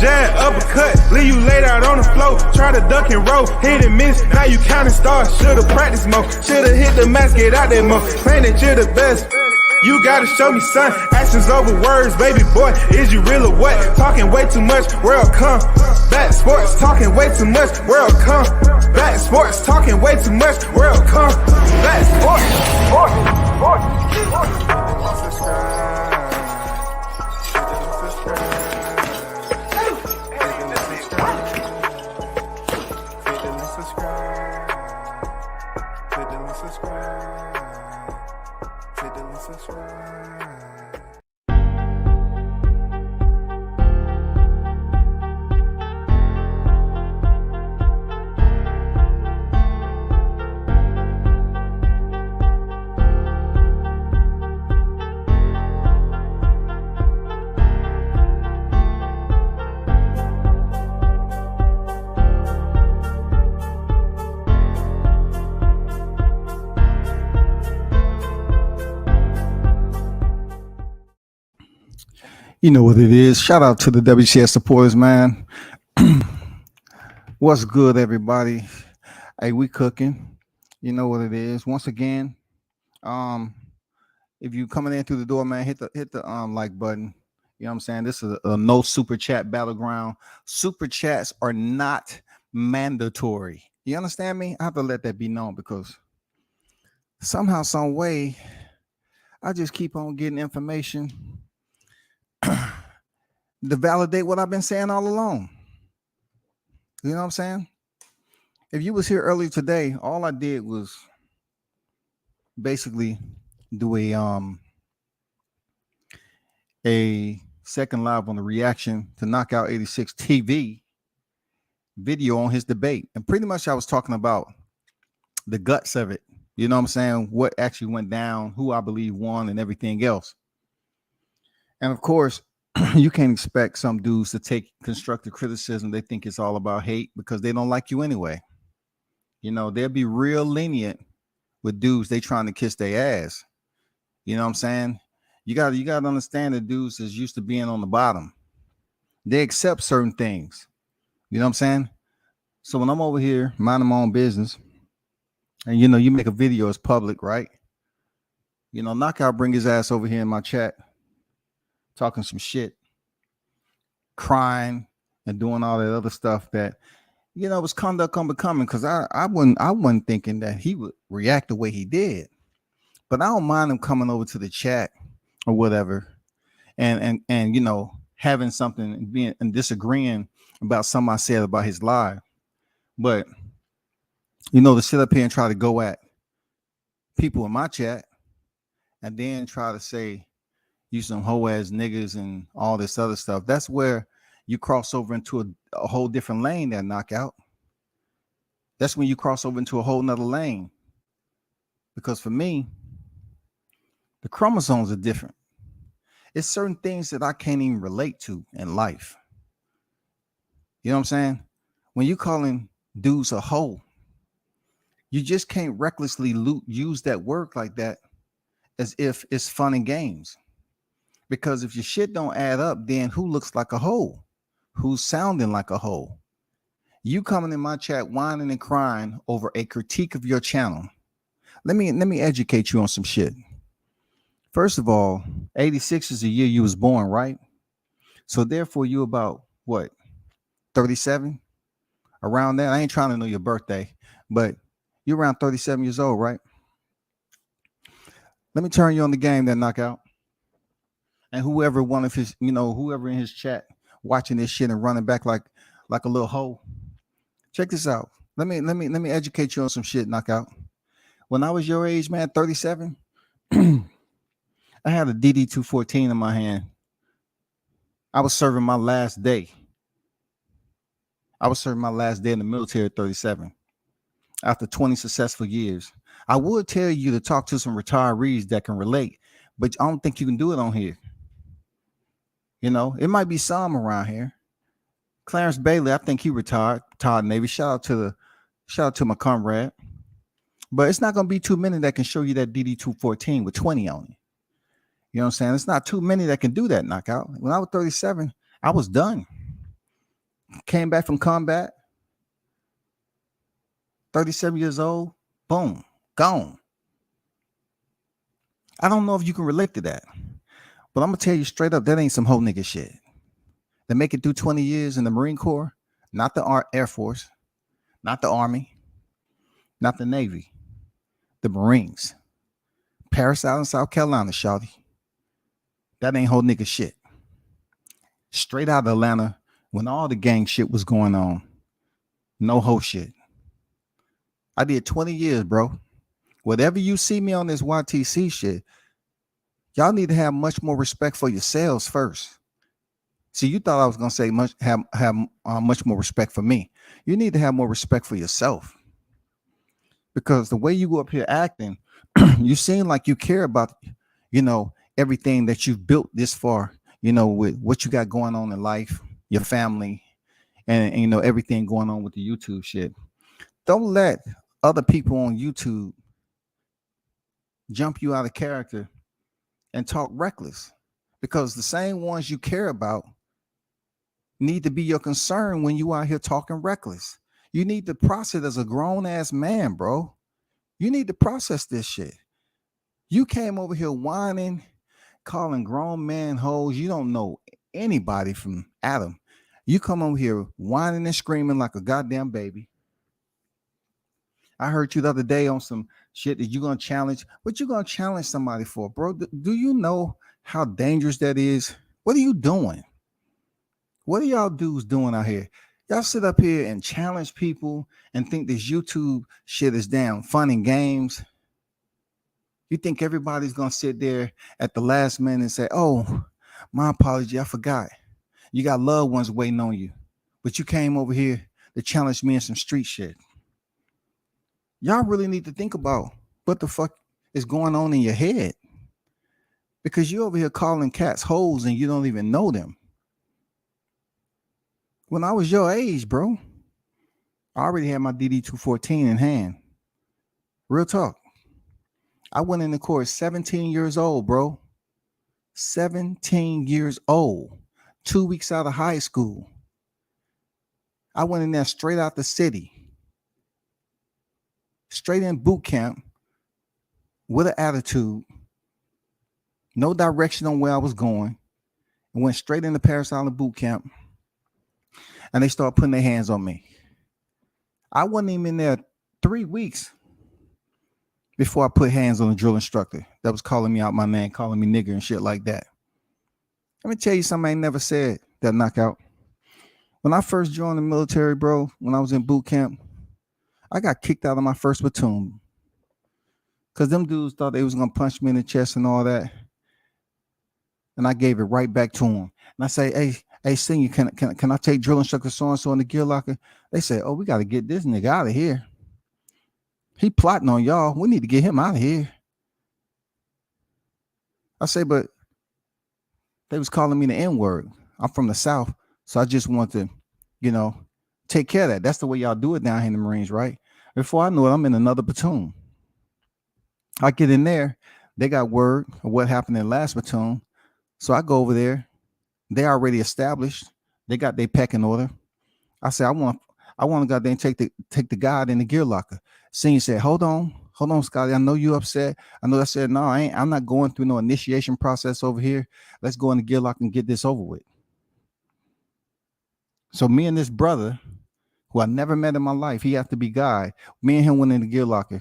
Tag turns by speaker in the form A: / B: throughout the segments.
A: jab, uppercut, leave you laid out on the floor. Try to duck and roll, hit and miss, now you counting stars. Should've practiced more, should've hit the mask, get out there more. Claim that you're the best. You gotta show me, son. Actions over words, baby boy. Is you real or what? Talking way too much, world come. Back sports, talking way too much, world come. Back sports, talking way too much, world come. Back sports,
B: You know what it is. Shout out to the WCS supporters, man. What's good, everybody? Hey, we cooking. You know what it is. Once again, if you coming in through the door, man, hit the like button. You know what I'm saying? This is a no super chat battleground. Super chats are not mandatory. You understand me? I have to let that be known because somehow, some way, I just keep on getting information to validate what I've been saying all along. You know what I'm saying? If you was here earlier today, all I did was basically do a second live on the reaction to Knockout 86 TV video on his debate. And pretty much I was talking about the guts of it. You know what I'm saying? What actually went down, who I believe won, and everything else. And of course, you can't expect some dudes to take constructive criticism. They think it's all about hate because they don't like you anyway. You know, they'll be real lenient with dudes they trying to kiss their ass. You know what I'm saying? You got to understand that dudes is used to being on the bottom. They accept certain things. You know what I'm saying? So when I'm over here minding my own business, and you know, you make a video, it's public, right? You know, Knockout bring his ass over here in my chat, talking some shit, crying and doing all that other stuff that, you know, was conduct unbecoming, because I wasn't thinking that he would react the way he did. But I don't mind him coming over to the chat or whatever and you know, having something and being and disagreeing about something I said about his live. But you know, to sit up here and try to go at people in my chat and then try to say you some hoe ass niggas and all this other stuff, that's where you cross over into a whole different lane, that Knockout. That's when you cross over into a whole nother lane. Because for me, the chromosomes are different. It's certain things that I can't even relate to in life. You know what I'm saying? When you calling dudes a hoe, you just can't recklessly use that word like that as if it's fun and games. Because if your shit don't add up, then who looks like a hoe? Who's sounding like a hoe? You coming in my chat whining and crying over a critique of your channel. Let me educate you on some shit. First of all, 86 is the year you was born, right? So therefore you about what, 37? Around that. I ain't trying to know your birthday, but you're around 37 years old, right? Let me turn you on the game, that Knockout. And whoever one of his, you know, whoever in his chat watching this shit and running back like a little hoe. Check this out. Let me educate you on some shit, Knockout. When I was your age, man, 37, I had a DD-214 in my hand. I was serving my last day. I was serving my last day in the military at 37. After 20 successful years. I would tell you to talk to some retirees that can relate, but I don't think you can do it on here. You know, it might be some around here. Clarence Bailey, I think he retired. Todd Navy. Shout out to my comrade. But it's not going to be too many that can show you that DD-214 with 20 on it. You know what I'm saying? It's not too many that can do that, Knockout. When I was 37, I was done. came back from combat, 37 years old, boom, gone. I don't know if you can relate to that, but I'm gonna tell you straight up, that ain't some whole nigga shit. They make it through 20 years in the Marine Corps, not the Air Force, not the Army, not the Navy, the Marines. Paris Island, South Carolina, shawty. That ain't whole nigga shit. Straight out of Atlanta when all the gang shit was going on. No whole shit. I did 20 years, bro. Whatever you see me on this YTC shit, y'all need to have much more respect for yourselves first. See, you thought I was gonna say much more respect for me. You need to have more respect for yourself, because the way you go up here acting, you seem like you care about, everything that you've built this far. With what you got going on in life, your family, and everything going on with the YouTube shit. Don't let other people on YouTube jump you out of character and talk reckless, because the same ones you care about need to be your concern when you out here talking reckless. You need to process as a grown ass man, bro. You need to process this shit. You came over here whining, calling grown man hoes. You don't know anybody from Adam. You come over here whining and screaming like a goddamn baby. I heard you the other day on some shit that you're going to challenge. What you going to challenge somebody for, bro? Do you know how dangerous that is? What are you doing? What are y'all dudes doing out here? Y'all sit up here and challenge people and think this YouTube shit is damn fun and games. You think everybody's going to sit there at the last minute and say, oh, my apology, I forgot. You got loved ones waiting on you, but you came over here to challenge me in some street shit. Y'all really need to think about what the fuck is going on in your head, because you over here calling cats hoes and you don't even know them. When I was your age, bro, I already had my DD-214 in hand. Real talk. I went in the court 17 years old, bro. 17 years old. 2 weeks out of high school. I went in there straight out the city. Straight in boot camp with an attitude. No direction on where I was going. I went straight into Paris Island boot camp. And they started putting their hands on me. I wasn't even in there 3 weeks before I put hands on the drill instructor that was calling me out my name, calling me nigger and shit like that. Let me tell you something I ain't never said, that knockout. When I first joined the military, bro, when I was in boot camp, I got kicked out of my first platoon because them dudes thought they was going to punch me in the chest and all that. And I gave it right back to them. And I say, hey, senior, can I take drill instructor so-and-so in the gear locker? They said, oh, we got to get this nigga out of here. He plotting on y'all. We need to get him out of here. I say, but they was calling me the N-word. I'm from the South, so I just want to, take care of that. That's the way y'all do it down here in the Marines, right? Before I knew it, I'm in another platoon. I get in there. They got word of what happened in the last platoon. So I go over there. They already established. They got their pecking order. I said, I want to go there and take the guy in the gear locker. Senior said, hold on, Scotty. I know you upset. I know. I said, no, I'm not going through no initiation process over here. Let's go in the gear locker and get this over with. So me and this brother, who I never met in my life, he had to be guy. Me and him went in the gear locker.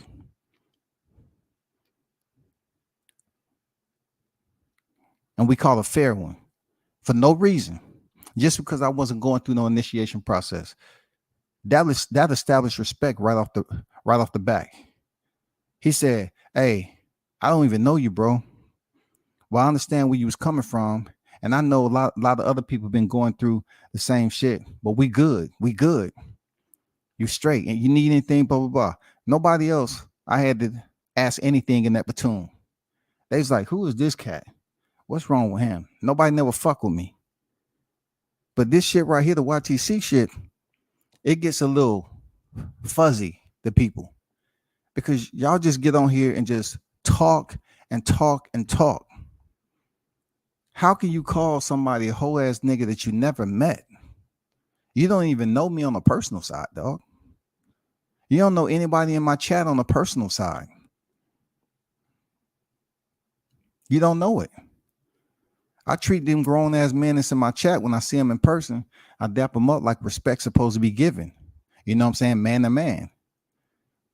B: And we call a fair one for no reason, just because I wasn't going through no initiation process. That established respect right off the back. He said, hey, I don't even know you, bro. Well, I understand where you was coming from. And I know a lot of other people been going through the same shit, but we good. You straight, and you need anything, blah, blah, blah. Nobody else, I had to ask anything in that platoon. They was like, who is this cat? What's wrong with him? Nobody never fuck with me. But this shit right here, the YTC shit, it gets a little fuzzy to people, because y'all just get on here and just talk and talk and talk. How can you call somebody a whole ass nigga that you never met? You don't even know me on a personal side, dog. You don't know anybody in my chat on a personal side. You don't know it. I treat them grown ass men that's in my chat when I see them in person. I dap them up like respect's supposed to be given. You know what I'm saying? Man to man.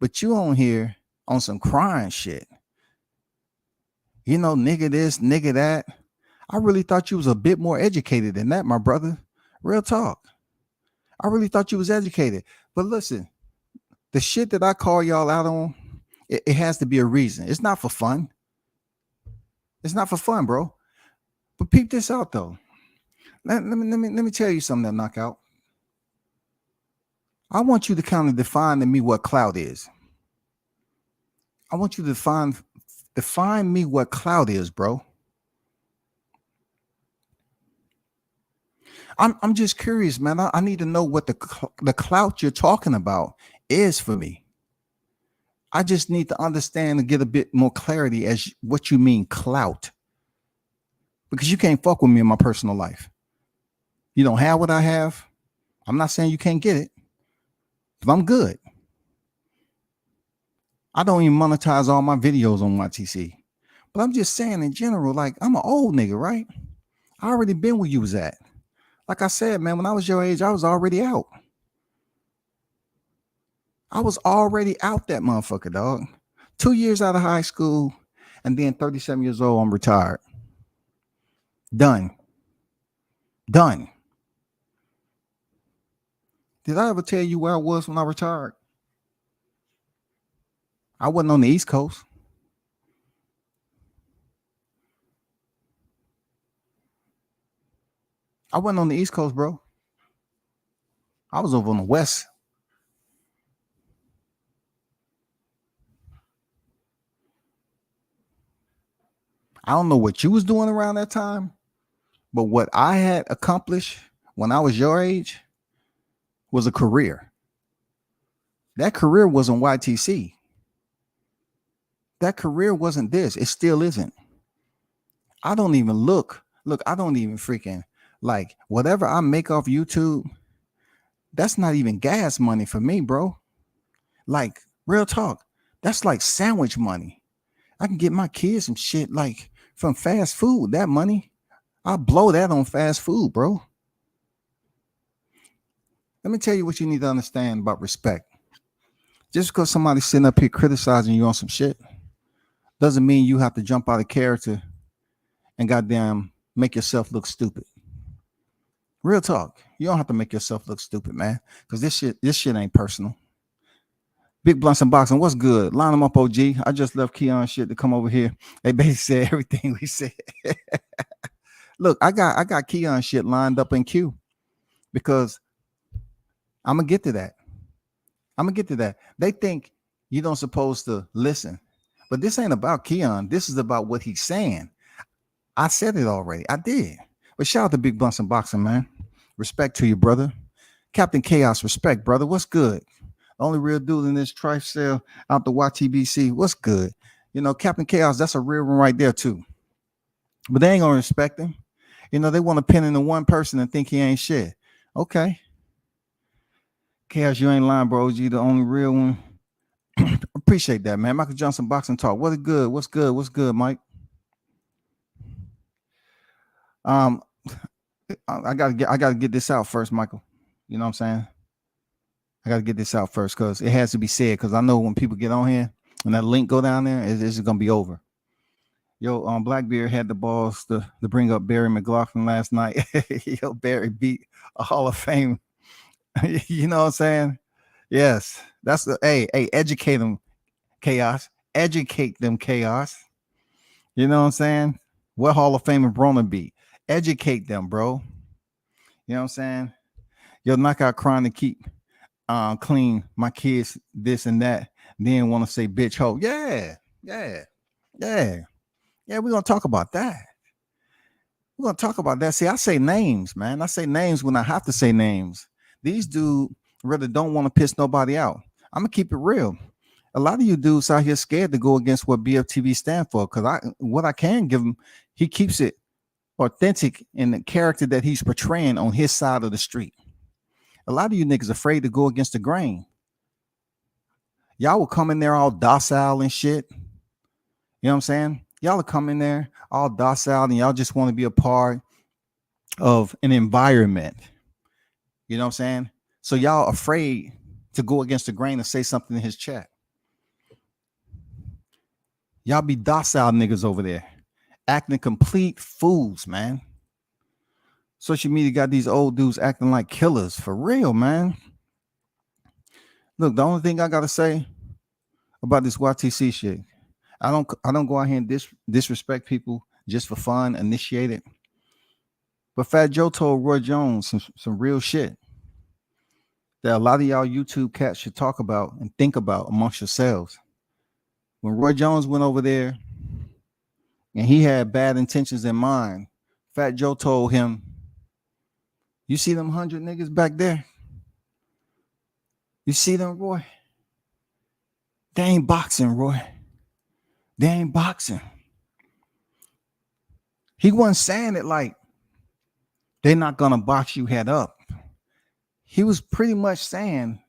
B: But you on here on some crying shit. You know, nigga this, nigga that. I really thought you was a bit more educated than that, my brother. Real talk. I really thought you was educated. But listen, the shit that I call y'all out on, it has to be a reason. It's not for fun. It's not for fun, bro. But peep this out though. Let me tell you something, that knockout. I want you to kind of define to me what clout is. I want you to define me what clout is, bro. I'm just curious, man. I need to know what the clout you're talking about is for me. I just need to understand and get a bit more clarity as what you mean clout. Because you can't fuck with me in my personal life. You don't have what I have. I'm not saying you can't get it, but I'm good. I don't even monetize all my videos on YTC. But I'm just saying in general, like, I'm an old nigga, right? I already been where you was at. Like I said, man, when I was your age, I was already out. I was already out that motherfucker, dog. 2 years out of high school, and then 37 years old, I'm retired. Done. Done. Did I ever tell you where I was when I retired? I wasn't on the East Coast. I wasn't on the East Coast, bro. I was over on the West. I don't know what you was doing around that time, but what I had accomplished when I was your age was a career. That career wasn't YTC. That career wasn't this. It still isn't. I don't even look, I don't even freaking like whatever I make off YouTube. That's not even gas money for me, bro. Like, real talk. That's like sandwich money. I can get my kids some shit like from fast food. That money, I blow that on fast food, bro. Let me tell you what you need to understand about respect. Just because somebody's sitting up here criticizing you on some shit doesn't mean you have to jump out of character and goddamn make yourself look stupid. Real talk. You don't have to make yourself look stupid, man. Because this shit ain't personal. Big Blunts and Boxing, what's good? Line them up, OG. I just left Keon shit to come over here. They basically said everything we said. Look, I got Keon shit lined up in queue because I'm gonna get to that. They think you don't supposed to listen, but this ain't about Keon. This is about what he's saying. I said it already. I did. But shout out to Big Blunts and Boxing, man. Respect to you, brother. Captain Chaos, respect, brother. What's good? Only real dude in this trife cell out the YTBC. What's good? You know, Captain Chaos, that's a real one right there, too. But they ain't gonna respect him. You know, they want to pin into one person and think he ain't shit. Okay. Chaos, you ain't lying, bro. You the only real one. Appreciate that, man. Michael Johnson Boxing Talk. What's good? What's good, Mike? I gotta get this out first, Michael. You know what I'm saying? I gotta get this out first because it has to be said. Because I know when people get on here and that link go down there, it's gonna be over. Yo, Blackbeard had the balls to bring up Barry McLaughlin last night. Yo, Barry beat a Hall of Fame. You know what I'm saying? Yes, that's the hey, educate them, Chaos. Educate them, Chaos. You know what I'm saying? What Hall of Fame Brona beat? Educate them, bro. You know what I'm saying? Yo, Knockout crying to keep clean my kids, this and that. Then want to say bitch hoe. Yeah. We're gonna talk about that. See, I say names, man. I say names when I have to say names. These dudes really don't want to piss nobody out. I'm gonna keep it real. A lot of you dudes out here scared to go against what BFTV stand for, because what I can give him, he keeps it authentic in the character that he's portraying on his side of the street. A lot of you niggas afraid to go against the grain. Y'all will come in there all docile and shit. You know what I'm saying? Y'all will come in there all docile and y'all just want to be a part of an environment. You know what I'm saying? So y'all afraid to go against the grain and say something in his chat. Y'all be docile niggas over there, acting complete fools, man. Social media got these old dudes acting like killers for real, man. Look, the only thing I gotta say about this YTC shit, I don't go out here and disrespect people just for fun, initiate it. But Fat Joe told Roy Jones some real shit that a lot of y'all YouTube cats should talk about and think about amongst yourselves. When Roy Jones went over there and he had bad intentions in mind, Fat Joe told him, you see them 100 niggas back there? You see them, Roy? They ain't boxing, Roy. They ain't boxing. He wasn't saying it like they're not gonna box you head up. He was pretty much saying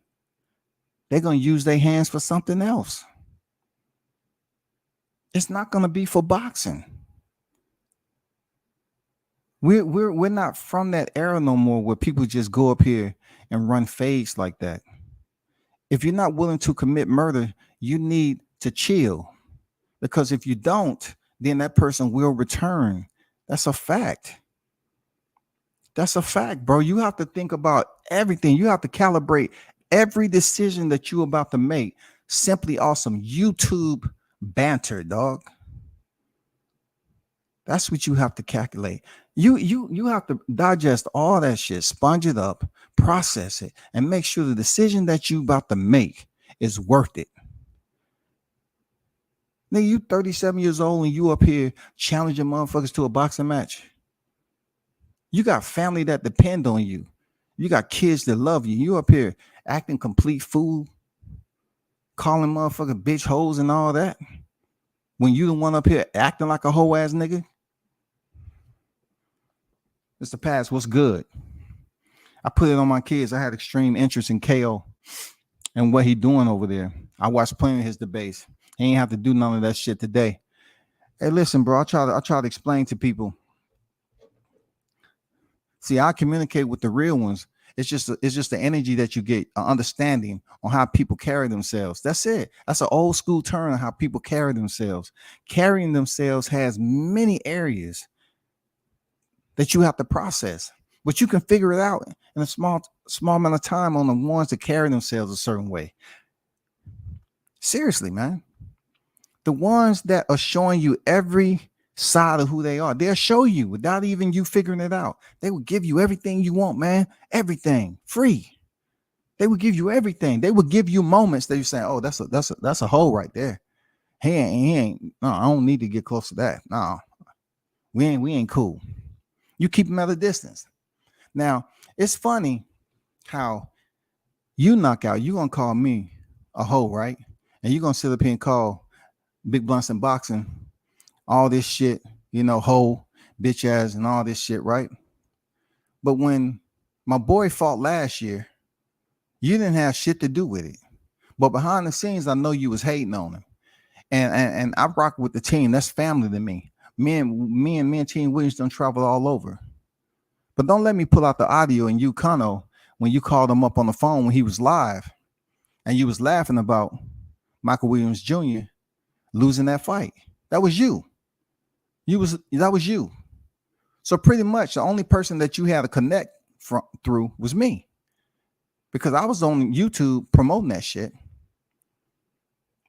B: they're gonna use their hands for something else. It's not gonna be for boxing. We're not from that era no more where people just go up here and run fades like that. If you're not willing to commit murder, you need to chill. Because if you don't, then that person will return. That's a fact. That's a fact, bro. You have to think about everything. You have to calibrate every decision that you're about to make. Simply awesome YouTube banter, dog. That's what you have to calculate. You have to digest all that shit, sponge it up, process it, and make sure the decision that you about to make is worth it. Nigga, you 37 years old and you up here challenging motherfuckers to a boxing match. You got family that depend on you. You got kids that love you. You up here acting complete fool, calling motherfucker bitch hoes and all that. When you the one up here acting like a hoe ass nigga. Mr. Pass, what's good? I put it on my kids. I had extreme interest in KO and what he doing over there. I watched plenty of his debates. He ain't have to do none of that shit today. Hey, listen, bro. I try to explain to people. See, I communicate with the real ones. It's just the energy that you get, an understanding on how people carry themselves. That's it. That's an old school term on how people carry themselves. Carrying themselves has many areas that you have to process, but you can figure it out in a small amount of time on the ones that carry themselves a certain way. Seriously, man. The ones that are showing you every side of who they are, they'll show you without even you figuring it out. They will give you everything you want, man. Everything free. They will give you everything. They will give you moments that you say, "Oh, that's a hole right there." He ain't. No, I don't need to get close to that. No, we ain't cool. You keep them at a distance. Now it's funny how you knock out. You gonna call me a hoe, right? And you gonna sit up here and call Big Blunts and Boxing all this shit, hoe, bitch ass, and all this shit, right? But when my boy fought last year, you didn't have shit to do with it. But behind the scenes, I know you was hating on him. And I rock with the team. That's family to me. Me and Team Williams done travel all over. But don't let me pull out the audio and you, Kano, when you called him up on the phone when he was live and you was laughing about Michael Williams Jr. losing that fight. That was you. That was you. So pretty much the only person that you had to connect through was me, because I was on YouTube promoting that shit.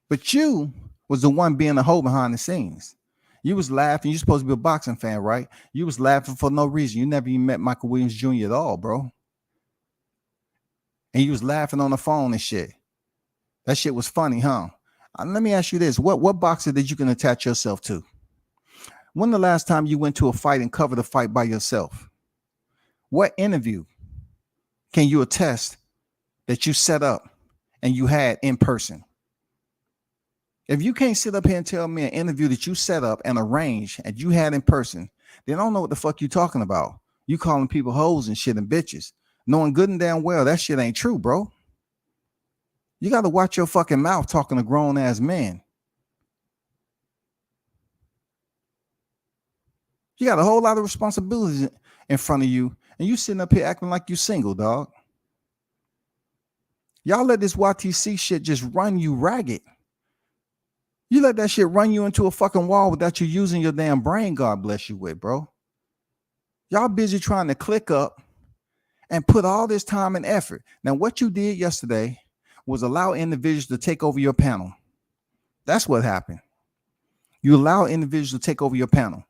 B: But you was the one being a hoe behind the scenes. You was laughing. You're supposed to be a boxing fan, right? You was laughing for no reason. You never even met Michael Williams Jr. at all, bro. And you was laughing on the phone and shit. That shit was funny, huh? Let me ask you this. What boxer did you can attach yourself to? When the last time you went to a fight and covered a fight by yourself? What interview can you attest that you set up and you had in person? If you can't sit up here and tell me an interview that you set up and arranged and you had in person, then I don't know what the fuck you talking about. You calling people hoes and shit and bitches. knowing good and damn well that shit ain't true, bro. You got to watch your fucking mouth talking to grown ass men. You got a whole lot of responsibilities in front of you, and you sitting up here acting like you single, dog. Y'all let this YTC shit just run you ragged. You let that shit run you into a fucking wall without you using your damn brain, God bless you with, bro. Y'all busy trying to click up and put all this time and effort. Now, what you did yesterday was allow individuals to take over your panel. That's what happened. You allow individuals to take over your panel.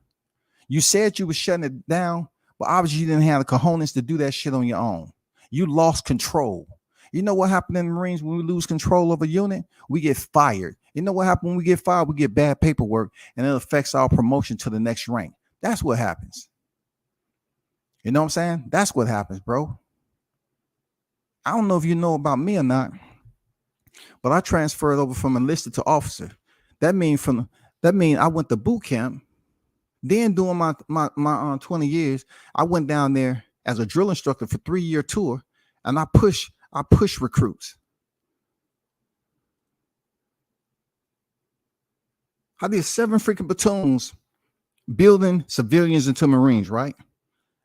B: You said you were shutting it down, but obviously you didn't have the cojones to do that shit on your own. You lost control. You know what happened in the Marines when we lose control of a unit? We get fired. You know what happened when we get fired? We get bad paperwork, and it affects our promotion to the next rank. That's what happens. You know what I'm saying? That's what happens, bro. I don't know if you know about me or not, but I transferred over from enlisted to officer. That mean I went to boot camp. Then during my 20 years, I went down there as a drill instructor for 3-year tour, and I push recruits. I did 7 freaking platoons building civilians into Marines, right?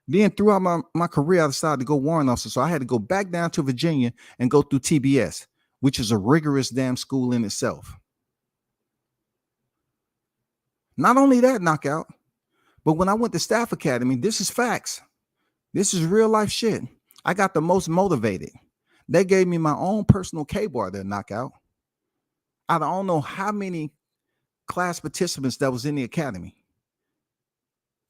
B: Then throughout my career, I decided to go warrant officer. So I had to go back down to Virginia and go through TBS, which is a rigorous damn school in itself. Not only that, knockout, but when I went to Staff Academy, this is facts. This is real life shit. I got the most motivated. They gave me my own personal K-bar there, knockout. I don't know how many class participants that was in the academy.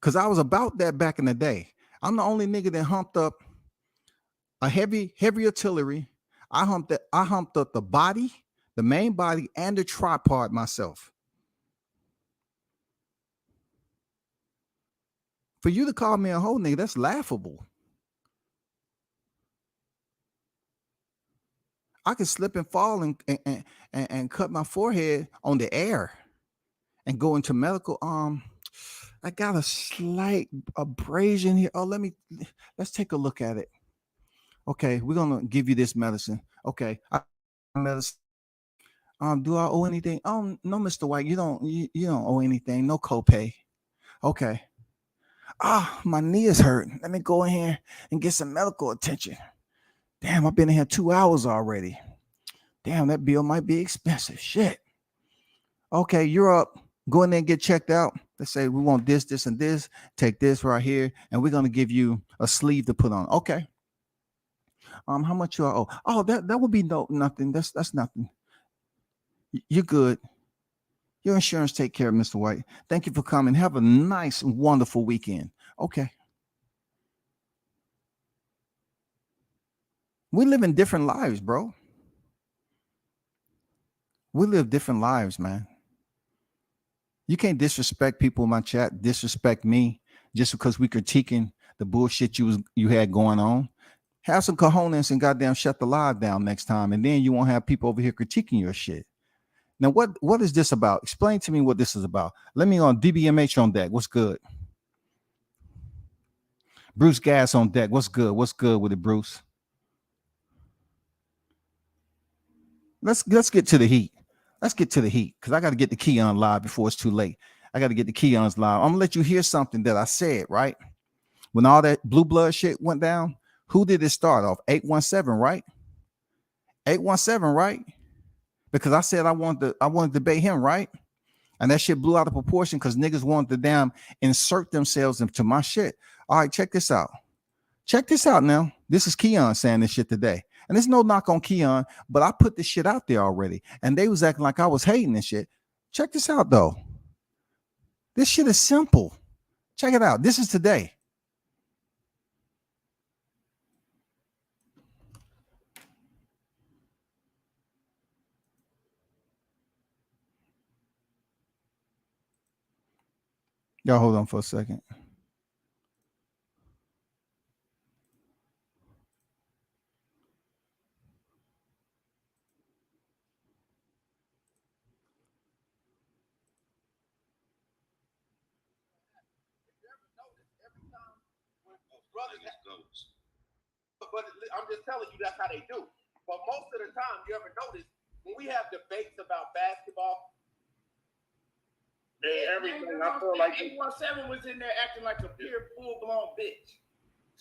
B: Because I was about that back in the day. I'm the only nigga that humped up a heavy artillery. I humped up the body, the main body, and the tripod myself. For you to call me a hoe nigga, that's laughable. I could slip and fall and cut my forehead on the air and go into medical. I got a slight abrasion here. Oh, let's take a look at it. Okay, we're gonna give you this medicine. Okay, medicine. Do I owe anything? Oh no, Mr. White, you don't owe anything. No copay. Okay. My knee is hurting. Let me go in here and get some medical attention. Damn, I've been in here 2 hours already. Damn, that bill might be expensive. Shit. Okay, you're up. Go in there and get checked out. Let's say we want this, this, and this. Take this right here, and we're gonna give you a sleeve to put on. Okay. How much you owe? Oh, that would be nothing. That's nothing. You're good. Your insurance take care of Mr. White. Thank you for coming. Have a nice, wonderful weekend. Okay. We live in different lives, bro. We live different lives, man. You can't disrespect people in my chat, disrespect me just because we critiquing the bullshit you had going on. Have some cojones and goddamn shut the live down next time, and then you won't have people over here critiquing your shit. Now, what is this about? Explain to me what this is about. Let me on DBMH on deck. What's good? Bruce Gas on deck. What's good? What's good with it, Bruce? Let's get to the heat. Let's get to the heat because I got to get the Keon live before it's too late. I got to get the Keons live. I'm gonna let you hear something that I said, right? When all that blue blood shit went down, who did it start off? 817, right? 817, right? Because I said I wanted to debate him, right? And that shit blew out of proportion because niggas wanted to damn insert themselves into my shit. All right, check this out. Check this out now. This is Keon saying this shit today. And there's no knock on Keon, but I put this shit out there already. And they was acting like I was hating this shit. Check this out, though. This shit is simple. Check it out. This is today. Y'all hold on for a second.
C: but I'm just telling you that's how they do. But most of the time, you ever notice when we have debates about basketball, everything I feel like 817 was in there acting like a pure full-blown bitch.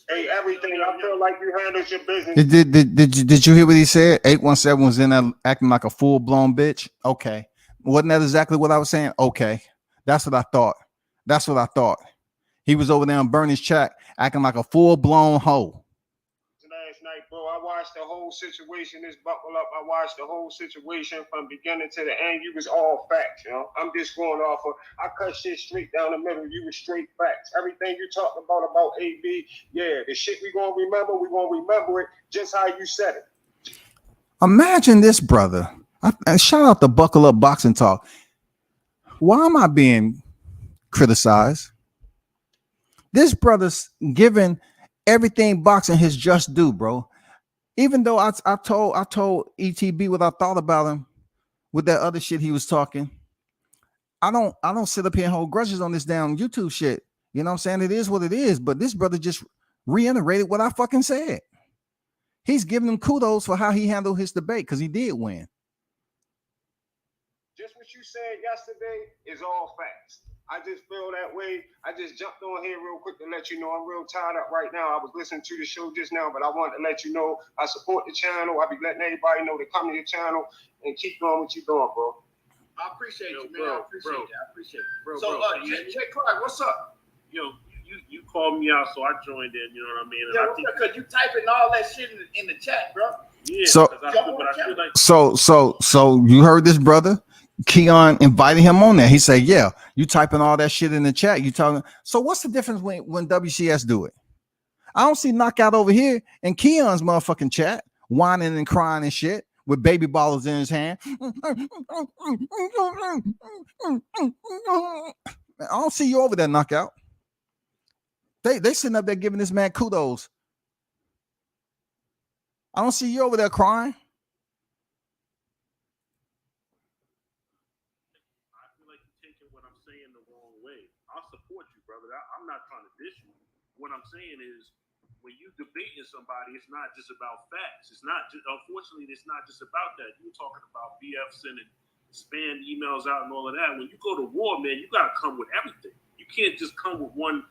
C: Hey, everything I feel like you handled your business.
B: Did you hear what he said? 817 was in there acting like a full-blown bitch. Okay. Wasn't that exactly what I was saying? Okay. That's what I thought. He was over there on Bernie's chat acting like a full-blown hoe.
C: Last night, bro, I watched the whole situation. This buckle up. I watched the whole situation from beginning to the end. You was all facts, you know. I'm just going off of. I cut shit straight down the middle. You was straight facts. Everything you talking about AB, yeah, the shit we gonna remember it just how you said it.
B: Imagine this, brother. Shout out to Buckle Up Boxing Talk. Why am I being criticized? This brother's giving everything boxing his just due, bro. Even though I told ETB what I thought about him with that other shit he was talking. I don't sit up here and hold grudges on this damn YouTube shit. You know what I'm saying? It is what it is. But this brother just reiterated what I fucking said. He's giving him kudos for how he handled his debate because he did win.
C: Just what you said yesterday is all facts. I just feel that way. I just jumped on here real quick to let you know I'm real tied up right now. I was listening to the show just now, but I wanted to let you know I support the channel. I be letting everybody know to come to your channel and keep doing what you're doing, bro. I appreciate you, man. I appreciate it. Bro, so, Jay Clark, what's up?
D: Yo, you called me out, so I joined in. You know what I mean?
C: Yeah, because you typing all that shit in the chat, bro.
D: Yeah.
B: So you heard this, brother? Keon invited him on there. He said, yeah, you typing all that shit in the chat. You talking. So what's the difference when WCS do it? I don't see Knockout over here in Keon's motherfucking chat, whining and crying and shit with baby ballers in his hand. I don't see you over there, Knockout. They sitting up there giving this man kudos. I don't see you over there crying.
D: I'm not trying to diss you. What I'm saying is, when you debating somebody, it's not just about facts. It's not just, unfortunately, it's not just about that. You're talking about BF sending spam emails out and all of that. When you go to war, man, you got to come with everything. You can't just come with one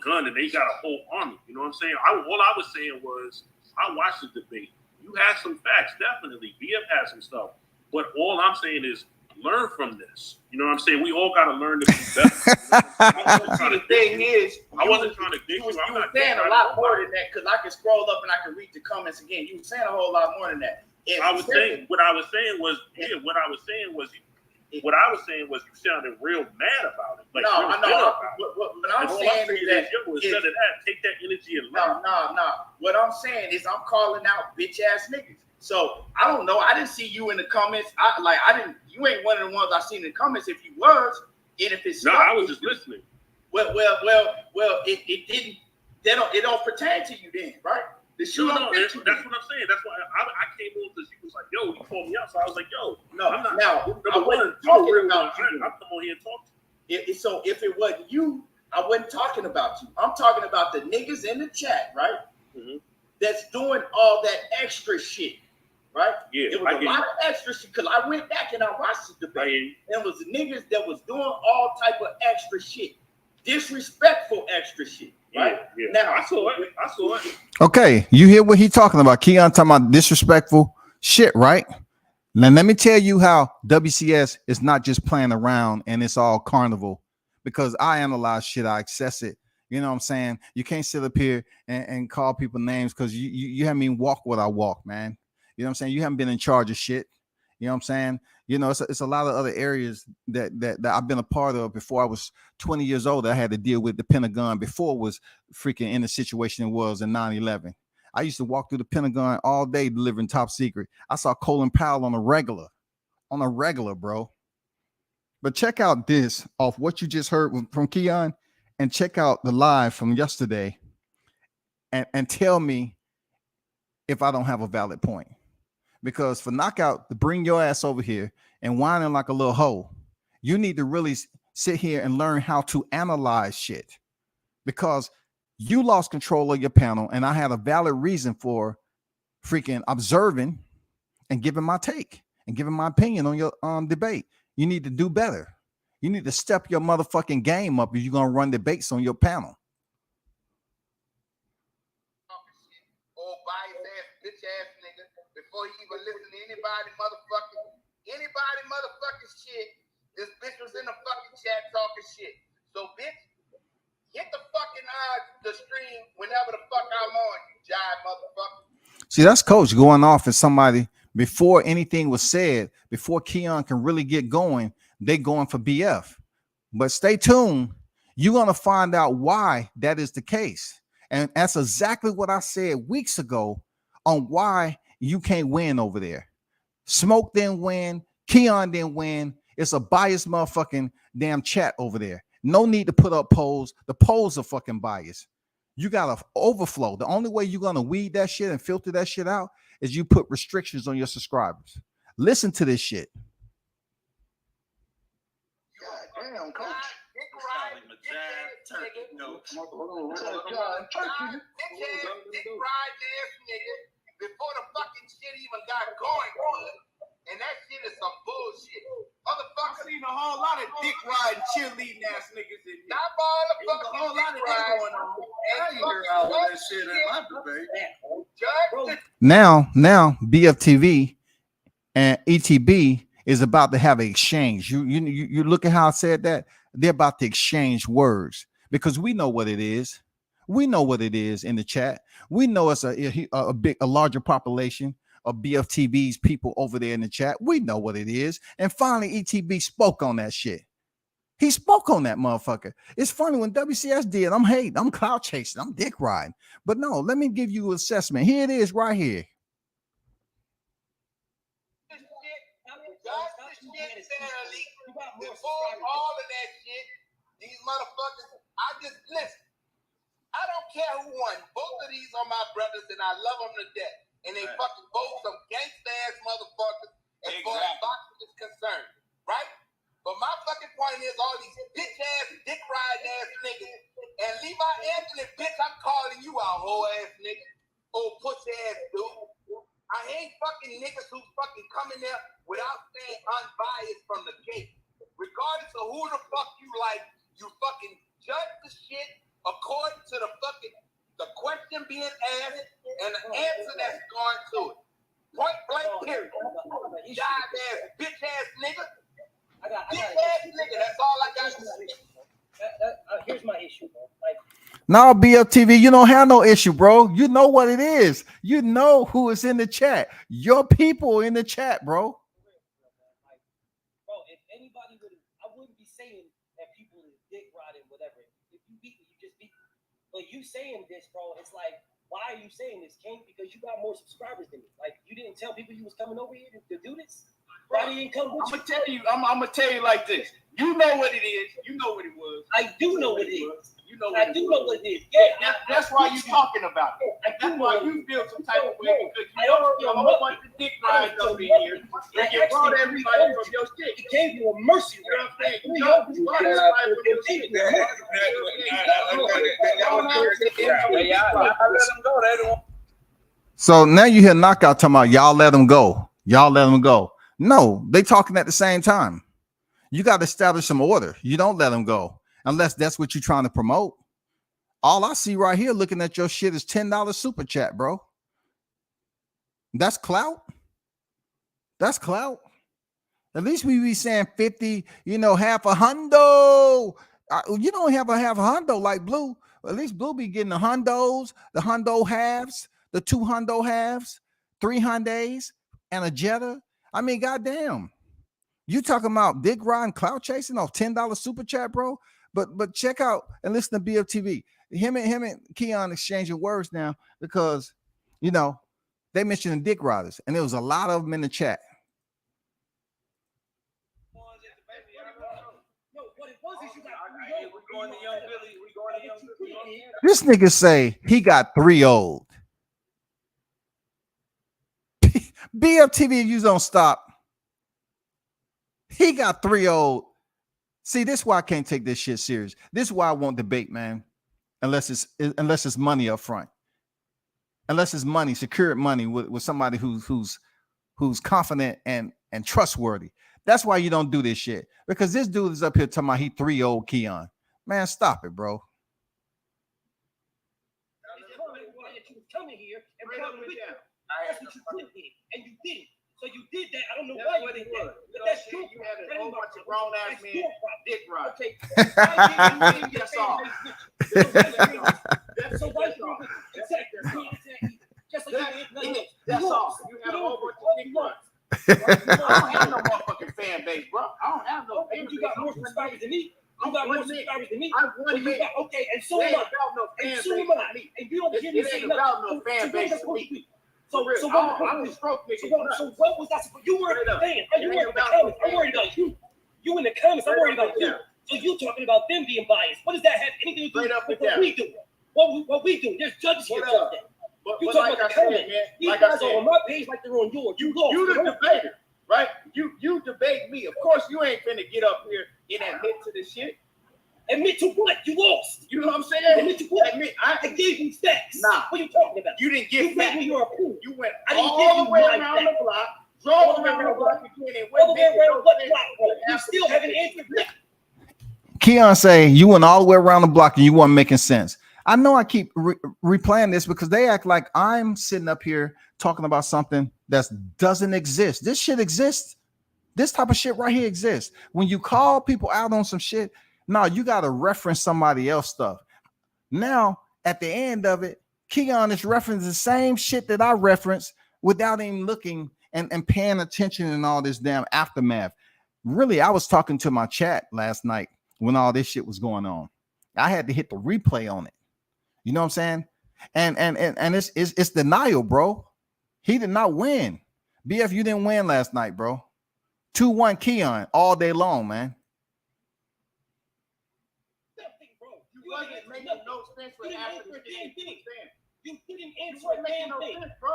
D: gun and they got a whole army. You know what I'm saying? All I was saying was, I watched the debate. You had some facts, definitely. BF had some stuff. But all I'm saying is, learn from this. You know what I'm saying? We all got to learn to be better.
C: The thing is,
D: I wasn't trying to dig you.
C: You were saying a lot more than that because I can scroll up and I can read the comments again. You were saying a whole lot more than that.
D: What I was saying was you sounded real mad about it. Like,
C: no, I know. What I'm saying is that
D: instead of that, take that energy and learn.
C: No. What I'm saying is I'm calling out bitch ass niggas. So I don't know. I didn't see you in the comments. You ain't one of the ones I seen in the comments. If you was, and if it's
D: I was just listening.
C: Well, it didn't. It don't pertain to you then, right?
D: That's what I'm saying. That's why I came on because he was like, "Yo," he called me out, so I was like, "Yo,
C: no."
D: I'm not,
C: now I wasn't talking about you.
D: I come on here and talk to you.
C: So if it wasn't you, I wasn't talking about you. I'm talking about the niggas in the chat, right? Mm-hmm. That's doing all that extra shit. Right?
D: Yeah,
C: it was a lot of extra shit because I went back and I watched the debate. And it was niggas that was doing all type of extra shit, disrespectful extra shit. Right?
D: Yeah. Now I saw it.
B: Okay, you hear what he talking about? Keon talking about disrespectful shit, right? Now let me tell you how WCS is not just playing around and it's all carnival because I analyze shit, I access it. You know what I'm saying? You can't sit up here and call people names because you haven't even walked what I walk, man. You know what I'm saying? You haven't been in charge of shit. You know what I'm saying? You know, it's a lot of other areas that I've been a part of before I was 20 years old. I had to deal with the Pentagon before it was freaking in the situation it was in 9/11. I used to walk through the Pentagon all day delivering top secret. I saw Colin Powell on a regular, bro. But check out this off what you just heard from Keon and check out the live from yesterday and tell me if I don't have a valid point. Because for Knockout to bring your ass over here and whining like a little hoe, you need to really sit here and learn how to analyze shit. Because You lost control of your panel, and I had a valid reason for freaking observing and giving my take and giving my opinion on your debate. You need to do better. You need to step your motherfucking game up if you're gonna run debates on your panel.
E: Old bias ass, bitch ass nigga. Before he even listen to anybody motherfucking shit, this bitch was in the fucking chat talking shit. So bitch, hit the fucking the stream whenever the fuck I'm on, you jive motherfucker.
B: See, that's Coach going off at somebody before anything was said, before Keon can really get going, they going for BF. But stay tuned. You're going to find out why that is the case. And that's exactly what I said weeks ago on why you can't win over there. Smoke didn't win. Keon didn't win. It's a biased motherfucking damn chat over there. No need to put up polls. The polls are fucking biased. You got to overflow. The only way you're going to weed that shit and filter that shit out is you put restrictions on your subscribers. Listen to this shit.
E: God damn, Coach. Before the fucking shit even got going, and that shit is some bullshit. Motherfucker,
F: Seen a whole lot of dick riding, cheerleading ass niggas in here.
E: stop all the
F: There's a
E: fucking
F: whole lot of
E: dick
F: that
E: riding.
F: going on. I ain't hear all of that shit in my debate.
E: Judge,
B: Now BFTV and ETB is about to have an exchange. You look at how I said that. They're about to exchange words because we know what it is. We know what it is in the chat. We know it's a larger population of BFTV's people over there in the chat. We know what it is. And finally, ETB spoke on that shit. He spoke on that motherfucker. It's funny when WCS did. I'm hating. I'm cloud chasing. I'm dick riding. But no, let me give you an assessment. Here it is right here.
E: before all of that shit, these motherfuckers, listen. I don't care who won. Both of these are my brothers, and I love them to death. And they fucking both some gangsta ass motherfuckers as far as boxing is concerned, right? But my fucking point is all these bitch ass, dick riding ass niggas. And Levi Anthony, bitch, I'm calling you a hoe ass nigga, old pussy ass dude. I hate fucking niggas who fucking come in there without staying unbiased from the gate. Regardless of who the fuck you like, you fucking judge the shit according to the question being asked and the answer that's going to it. Point blank period. Jive ass, bitch ass nigga. Bitch ass nigga, that's all I got to say.
G: Here's my issue, bro. Like,
B: now, BFTV, you don't have no issue, bro. You know what it is. You know who is in the chat. Your people in the chat, bro.
G: bro, if anybody would, I wouldn't be saying that people is dick riding, whatever. If you beat me, you just beat me. But you saying this, bro, it's like, why are you saying this, King? Because you got more subscribers than me. Like, you didn't tell people you was coming over here to do this. Why didn't you come with
F: I'm gonna tell you like this. You know what it is. You know what it was.
G: I do know what it is.
F: You know
G: I
F: what
G: do
F: it
G: know
F: was.
G: what it is. Yeah,
F: That's why you talking about it.
G: I do
F: That's why
G: know
F: you feel some type of way because
G: I
F: you
G: don't
F: know
G: feel
F: a whole bunch of dick riding up in here. And you brought everybody from your shit.
G: It gave you a mercy.
F: You know what I'm saying? You brought everybody from your shit.
B: So now you hear Knockout talking about y'all let them go. Y'all let them go. No, they talking at the same time. You got to establish some order. You don't let them go unless that's what you're trying to promote. All I see right here looking at your shit is $10 super chat, bro. That's clout. That's clout. At least we be saying 50, half a hundo. You don't have a half a hundo like Blue. At least Blue be getting the hundos, the hundo halves, the 2 hundo halves, 3 hundays, and a Jetta. I mean, goddamn. You talking about dick riding, clout chasing off $10 super chat, bro? But check out and listen to BFTV. Him and Keon exchanging words now because they mentioned the dick riders, and there was a lot of them in the chat. This nigga say he got 3 old. BFTV, if you don't stop, he got 3 old. See, this is why I can't take this shit serious. This is why I won't debate, man. unless it's money up front, unless it's money, secured money with somebody who's confident and trustworthy. That's why you don't do this shit, because this dude is up here talking about he 3-0 Keon. Man, stop it, bro.
G: Coming here and coming with you. That's what you did here, and you did it. So you did that. I don't know why you did that. But that's true.
F: You had a whole bunch of grown ass men dick ride.
G: Okay.
F: That's all.
G: So why you exactly? Just like
F: That's all. You had a whole bunch of dick rides. I don't have no motherfucking fan base, bro. I don't have no fan base.
G: You got more subscribers than me. You got more subscribers than me.
F: I'm one man.
G: Okay, and so am I. And so am I. And you don't hear me say nothing.
F: About no fan base to me.
G: So what was that? You were in the fan. You were in the comments. I'm worried about you. You in the comments. I'm worried about you. So you talking about them being biased? What does that have anything to do with what we do? What we do? There's judges here. You talking about the comments? These guys are on my page like they're on yours. You lost.
F: You the debater, right? You debate me. Of course, you ain't finna get up here and admit to this shit.
G: Admit to what? You lost.
F: You know what I'm saying?
G: Admit to what? I gave you stats.
F: Nah.
G: What are you talking about?
F: You didn't give
G: me your approval.
F: You went
G: all
F: the way around the block, drove around the block again, and went
G: all the way around what block? You still haven't answered me.
B: Keon say you went all the way around the block and you weren't making sense. I know I keep replaying this because they act like I'm sitting up here talking about something that doesn't exist. This shit exists. This type of shit right here exists. When you call people out on some shit, no, you got to reference somebody else stuff. Now, at the end of it, Keon is referencing the same shit that I referenced without even looking and paying attention and all this damn aftermath. Really, I was talking to my chat last night when all this shit was going on. I had to hit the replay on it. You know what I'm saying? And it's denial, bro. He did not win. BF, you didn't win last night, bro. 2-1 Keon all day long, man.
F: You wasn't making no sense for after the shit.
G: You didn't answer a damn thing, bro.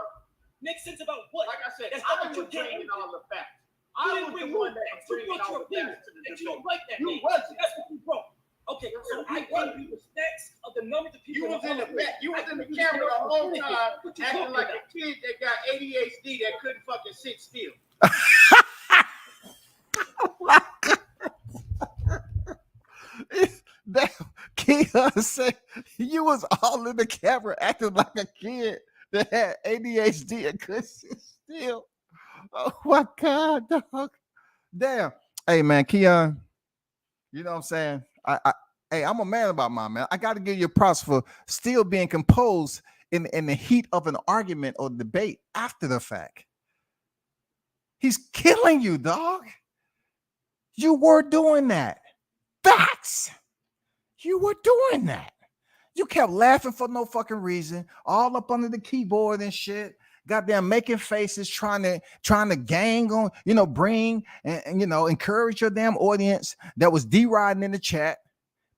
G: Make sense about what?
F: Like I said,
G: that's
F: I
G: not
F: was
G: what you're
F: bringing all the facts.
G: I was the one that was bringing all the facts to the debate. You don't like that. You wasn't. That's what you brought. Okay, so I gave you the stats of the numbers of people.
F: You was in the back. You was in the camera the whole time, acting like a kid that got ADHD that couldn't fucking sit still.
B: Damn, Keon said you was all in the camera acting like a kid that had ADHD and couldn't sit still. Oh my God, dog. Damn. Hey man, Keon, you know what I'm saying? Hey, I'm a man about my man. I got to give you props for still being composed in the heat of an argument or debate after the fact. He's killing you, dog. You were doing that. Facts. You were doing that. You kept laughing for no fucking reason, all up under the keyboard and shit. Goddamn making faces, trying to gang on, bring and encourage your damn audience that was D-Riding in the chat.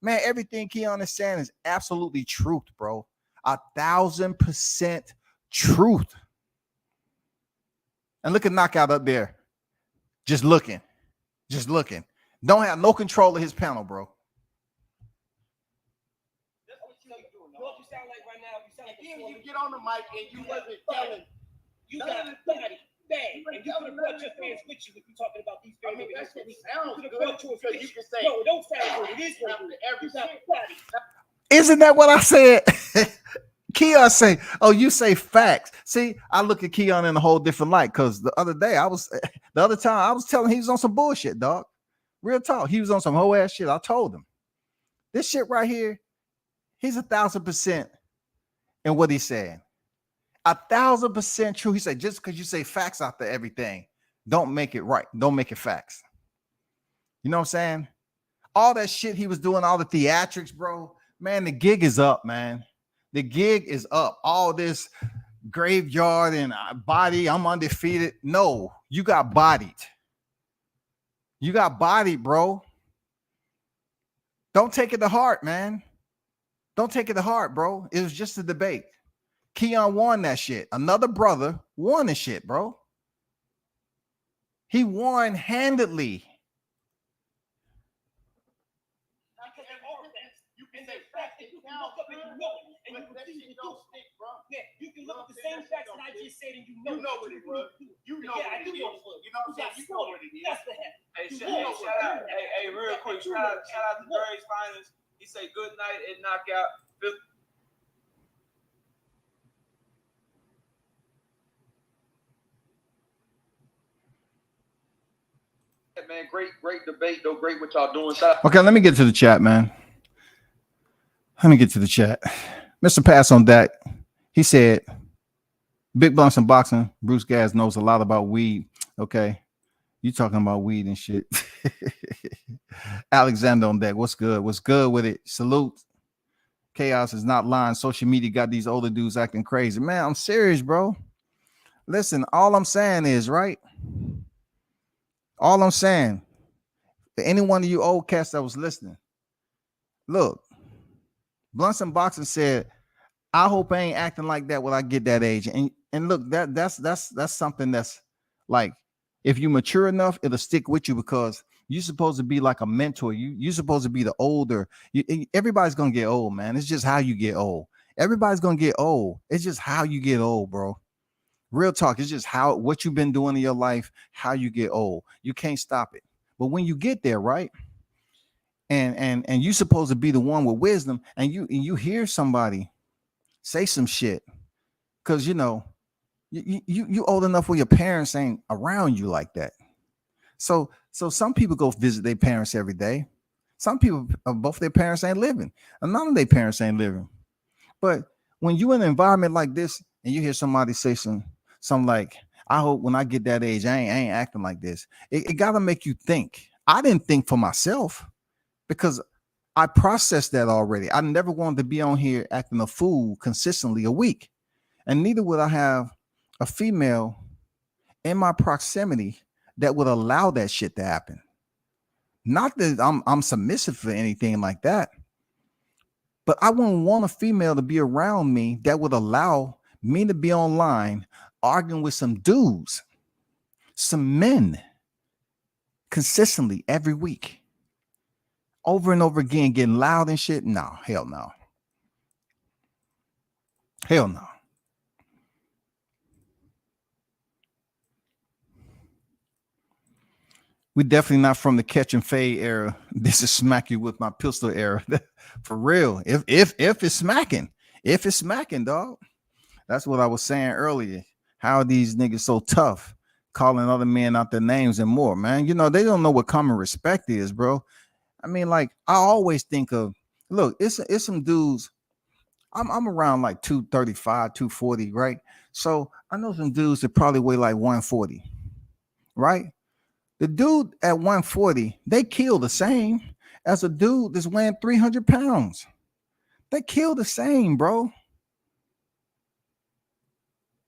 B: Man, everything Keon is saying is absolutely truth, bro. 1,000% truth. And look at Knockout up there. Just looking. Don't have no control of his panel, bro.
G: That's what you sound like right now. You sound like
F: you get on the mic and you wasn't telling.
G: You got a body bang, and you could have brought your fans with you if you're talking about these fans.
F: That's what sounds good because you can say.
G: No, it don't sound good. It is good. You got a body.
B: Isn't that what I said? Keon say, oh, you say facts. See, I look at Keon in a whole different light because the other time I was telling him he was on some bullshit, dog. Real talk. He was on some whole ass shit. I told him this shit right here, he's 1,000% in what he's saying. 1,000% true. He said, just because you say facts after everything, don't make it right. Don't make it facts. You know what I'm saying? All that shit he was doing, all the theatrics, bro. Man, the gig is up, man. The gig is up. All this graveyard and body, I'm undefeated. No, you got bodied. You got bodied, bro. Don't take it to heart, man. Don't take it to heart, bro. It was just a debate. Keon won that shit. Another brother won the shit, bro. He won handedly.
G: You can say facts. You can look up and know it. And you
F: That
G: continue
F: shit
G: to do
F: don't
G: it.
F: stick, bro.
G: Yeah, you can look at the
F: You know
G: same
F: what I'm saying?
G: facts that I
F: That shit
G: just said and you
F: You know what it was. You know
G: Yeah,
F: what
G: I do
F: it
G: know
F: is.
G: what it was.
F: You know what I'm saying? You know what it is.
G: That's the heck.
H: Hey,
G: You
H: shout,
G: know
H: hey,
G: what
H: shout out,
G: it is.
H: hey, real quick, shout out to Darius Finance. He say good night and knockout. Man, great debate though. Great what y'all doing. Shout out.
B: Okay, let me get to the chat, man. Let me get to the chat. Mr. Pass on that. He said, Big Blunts and Boxing. Bruce Gas knows a lot about weed. Okay. You talking about weed and shit. Alexander on deck. What's good? What's good with it? Salute. Chaos is not lying. Social media got these older dudes acting crazy. Man, I'm serious, bro. Listen, all I'm saying is, right? All I'm saying, for any one of you old cats that was listening, look, Blunts and Boxing said, I hope I ain't acting like that when I get that age. And look, that's something that's like, if you mature enough, it'll stick with you because you're supposed to be like a mentor. You're supposed to be the older. Everybody's gonna get old, man. It's just how you get old. Everybody's gonna get old. It's just how you get old, bro. Real talk. It's just what you've been doing in your life, how you get old. You can't stop it. But when you get there, right? And you're supposed to be the one with wisdom, and you hear somebody say some shit, because you know you old enough where your parents ain't around you like that. So some people go visit their parents every day. Some people, both their parents ain't living, and none of their parents ain't living. But when you in an environment like this and you hear somebody say something like, I hope when I get that age, I ain't acting like this. It got to make you think. I didn't think for myself because I processed that already. I never wanted to be on here acting a fool consistently a week. And neither would I have a female in my proximity that would allow that shit to happen. Not that I'm submissive for anything like that, but I wouldn't want a female to be around me that would allow me to be online arguing with some dudes, some men, consistently every week, over and over again, getting loud and shit. No, hell no. Hell no. We definitely not from the catch and fade era. This is smack you with my pistol era. For real. If it's smacking, dog. That's what I was saying earlier. How are these niggas so tough, calling other men out their names and more, man? You know, they don't know what common respect is, bro. I mean, like, I always think of, look, it's some dudes. I'm around like 235, 240, right? So I know some dudes that probably weigh like 140, right? The dude at 140, they kill the same as a dude that's weighing 300 pounds. They kill the same, bro.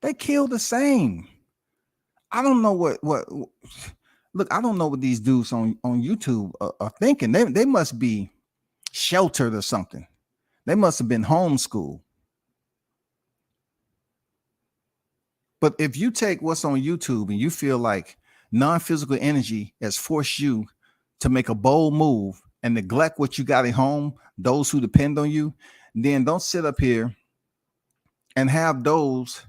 B: They kill the same. I don't know what look, I don't know what these dudes on YouTube are thinking. They must be sheltered or something. They must have been homeschooled. But if you take what's on YouTube and you feel like non-physical energy has forced you to make a bold move and neglect what you got at home, those who depend on you, then don't sit up here and have those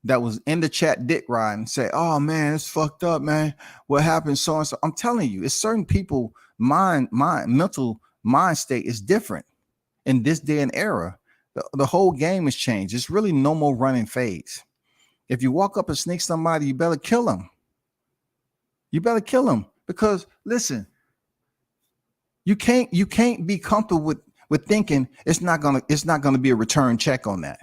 B: that was in the chat dick riding say, oh man, it's fucked up, man. What happened? So and so. I'm telling you, it's certain people, mental mind state is different in this day and era. The whole game has changed. It's really no more running phase. If you walk up and sneak somebody, you better kill them. You better kill them, because listen, you can't be comfortable with thinking it's not gonna be a return check on that.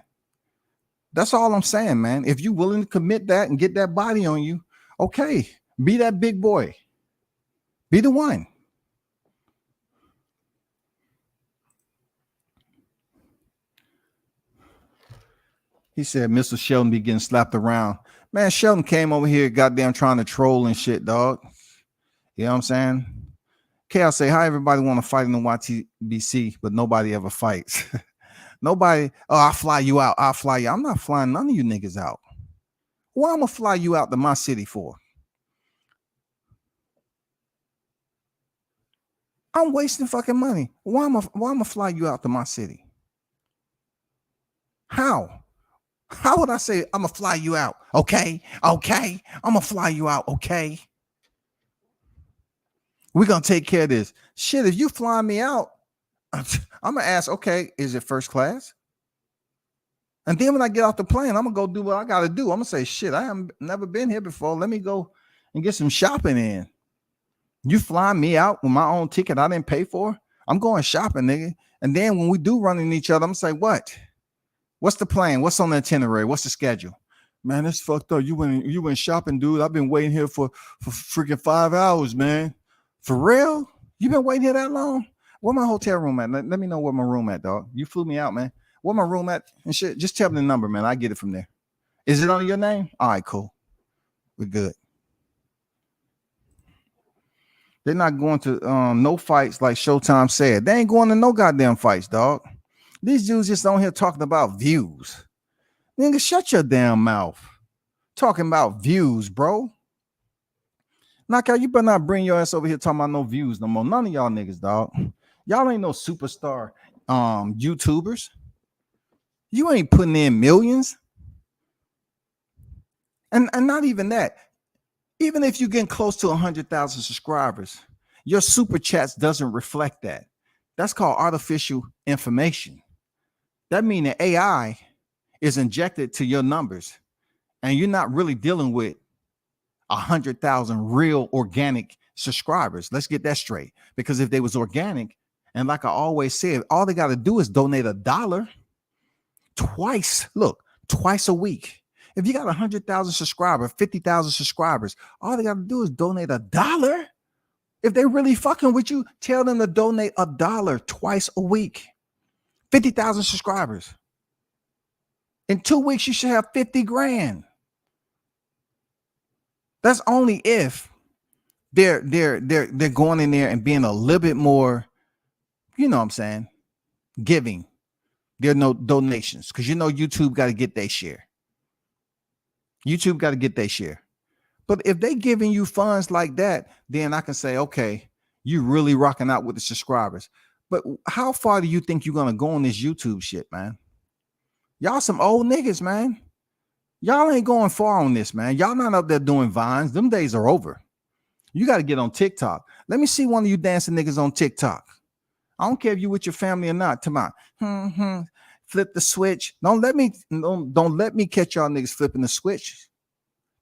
B: That's all I'm saying, man. If you're willing to commit that and get that body on you, okay, be that big boy. Be the one. He said Mr. Sheldon be getting slapped around. Man, Sheldon came over here goddamn trying to troll and shit, dog. You know what I'm saying? Chaos say, hi, everybody want to fight in the YTBC, but nobody ever fights. Nobody, oh, I'll fly you out. I'll fly you. I'm not flying none of you niggas out. Why I'm going to fly you out to my city for? I'm wasting fucking money. Why am I fly you out to my city? How? How would I say I'm gonna fly you out? Okay, I'm gonna fly you out. Okay, we're gonna take care of this. Shit, if you fly me out, I'm gonna ask, okay, is it first class? And then when I get off the plane, I'm gonna go do what I gotta do. I'm gonna say, shit, I have never been here before. Let me go and get some shopping in. You fly me out with my own ticket I didn't pay for? I'm going shopping, nigga. And then when we do run into each other, I'm gonna say, what? What's the plan? What's on the itinerary? What's the schedule? Man, that's fucked up. You went shopping, dude. I've been waiting here for freaking 5 hours, man. For real? You been waiting here that long? Where my hotel room at? Let me know where my room at, dog. You flew me out, man. Where my room at and shit? Just tell me the number, man. I get it from there. Is it under your name? All right, cool. We're good. They're not going to no fights like Showtime said. They ain't going to no goddamn fights, dog. These dudes just on here talking about views. Nigga, shut your damn mouth. Talking about views, bro. Knockout, you better not bring your ass over here talking about no views no more. None of y'all niggas, dog. Y'all ain't no superstar YouTubers. You ain't putting in millions. And not even that. Even if you're getting close to 100,000 subscribers, your super chats doesn't reflect that. That's called artificial information. That means the AI is injected to your numbers, and you're not really dealing with 100,000 real organic subscribers. Let's get that straight. Because if they was organic, and like I always said, all they got to do is donate $1 twice. Look, twice a week. If you got 100,000 subscribers, 50,000 subscribers, all they got to do is donate $1. If they really fucking with you, tell them to donate $1 twice a week. 50,000 subscribers. In 2 weeks, you should have 50 grand. That's only if they're going in there and being a little bit more, you know what I'm saying, giving. There are no donations because you know YouTube got to get their share. YouTube got to get their share. But if they giving you funds like that, then I can say, okay, you really rocking out with the subscribers. But how far do you think you're gonna go on this YouTube shit, man? Y'all some old niggas, man. Y'all ain't going far on this, man. Y'all not up there doing vines. Them days are over. You got to get on TikTok. Let me see one of you dancing niggas on TikTok. I don't care if you with your family or not. Come on. Flip the switch. Don't let me catch y'all niggas flipping the switch.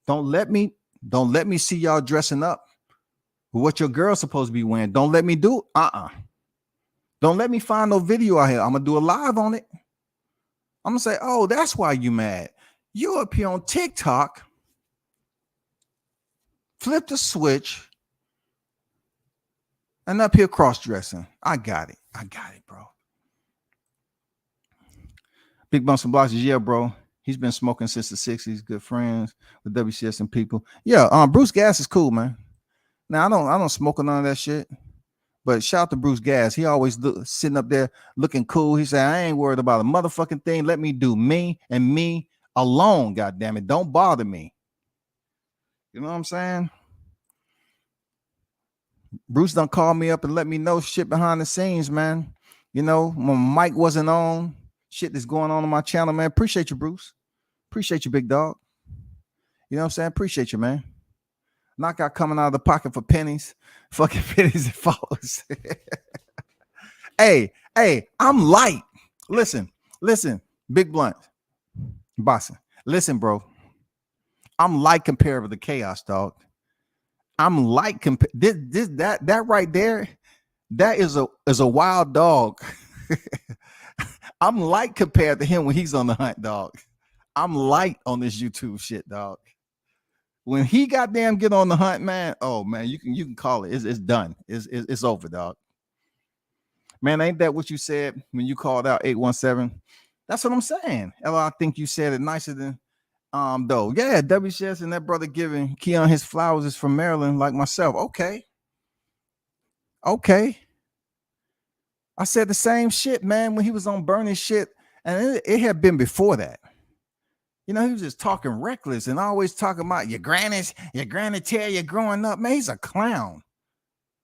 B: Don't let me see y'all dressing up with what your girl's supposed to be wearing. Don't let me do Don't let me find no video out here. I'm gonna do a live on it. I'm gonna say, oh, that's why you mad. You up here on TikTok, flip the switch, and up here cross-dressing. I got it, bro. Big Bumps and Blocks is, yeah, bro. He's been smoking since the 60s. Good friends with WCS and people. Yeah, Bruce Gas is cool, man. Now I don't smoke none of that shit. But shout out to Bruce Gas. He always sitting up there looking cool. He said, I ain't worried about a motherfucking thing. Let me do me and me alone. God damn it. Don't bother me. You know what I'm saying? Bruce done called me up and let me know shit behind the scenes, man. You know, when mic wasn't on, shit that's going on my channel, man. Appreciate you, Bruce. Appreciate you, big dog. You know what I'm saying? Appreciate you, man. Knockout coming out of the pocket for pennies. Fucking pennies and followers. Hey, I'm light. Listen, Big Blunt. Bossing. Listen, bro. I'm light compared to the chaos, dog. I'm light compared. That right there, that is a wild dog. I'm light compared to him when he's on the hunt, dog. I'm light on this YouTube shit, dog. When he goddamn get on the hunt, man, oh man, you can call it. It's done. It's over, dog. Man, ain't that what you said when you called out 817? That's what I'm saying. I think you said it nicer than though. Yeah, WCS and that brother giving Keon his flowers is from Maryland, like myself. Okay. I said the same shit, man, when he was on burning shit, and it had been before that. You know, he was just talking reckless and always talking about your granny tell you growing up. Man, he's a clown.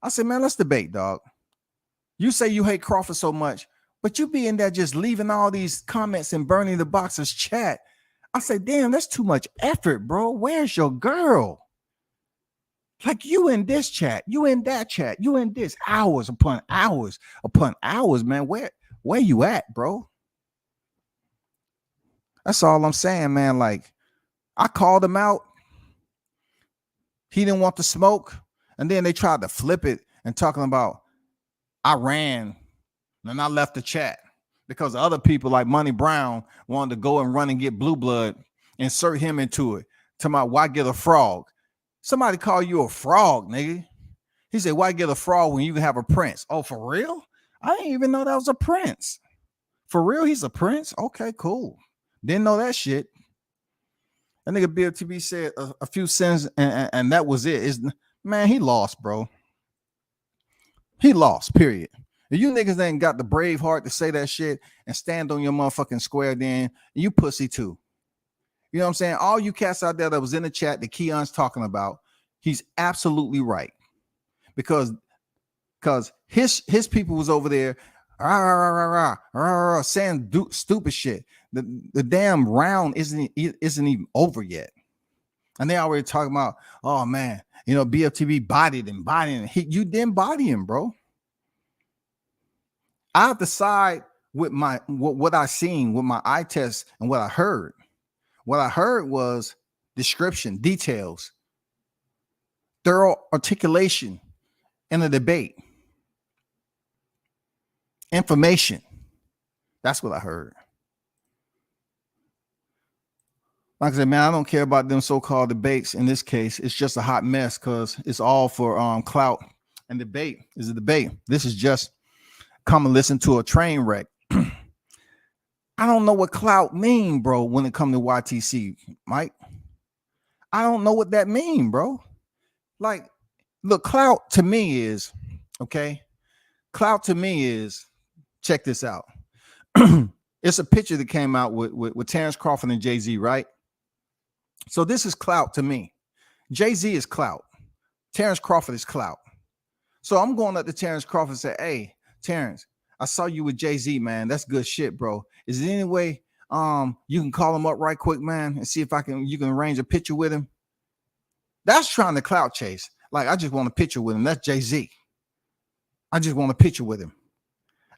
B: I said, man, let's debate, dog. You say you hate Crawford so much. But you be in there just leaving all these comments and burning the box's chat. I say, damn, that's too much effort, bro. Where's your girl? Like you in this chat, you in that chat, you in this hours upon hours, man. Where you at, bro? That's all I'm saying, man. Like I called him out. He didn't want the smoke. And then they tried to flip it and talking about I ran and I left the chat because other people like Money Brown wanted to go and run and get Blue Blood, insert him into it. To my why get a frog? Somebody call you a frog, nigga. He said, why get a frog when you can have a prince? Oh, for real? I didn't even know that was a prince. For real, he's a prince? Okay, cool. Didn't know that shit. That nigga Bill TV said a few cents and that was it. Man, he lost, bro. He lost, period. If you niggas ain't got the brave heart to say that shit and stand on your motherfucking square, then you pussy too. You know what I'm saying? All you cats out there that was in the chat that Keon's talking about, he's absolutely right. Because his people was over there saying stupid shit. The damn round isn't even over yet. And they already talking about, oh man, you know, BFTV bodied him. You didn't body him, bro. I have to side with what I seen with my eye test and what I heard. What I heard was description, details, thorough articulation in a debate, information. That's what I heard. Like I said, man, I don't care about them so-called debates. In this case, it's just a hot mess because it's all for clout. And debate is a debate. This is just come and listen to a train wreck. I don't know what clout mean, bro, when it comes to YTC, Mike. I don't know what that mean, bro. Like, look, clout to me is, okay? Clout to me is, check this out. It's a picture that came out with Terrence Crawford and Jay-Z, right? So this is clout to me. Jay-Z is clout. Terrence Crawford is clout. So I'm going up to Terrence Crawford and say, hey, Terrence, I saw you with Jay-Z, man. That's good shit, bro. Is there any way you can call him up right quick, man, and see if you can arrange a picture with him? That's trying to clout chase. Like, I just want a picture with him. That's Jay-Z. I just want a picture with him.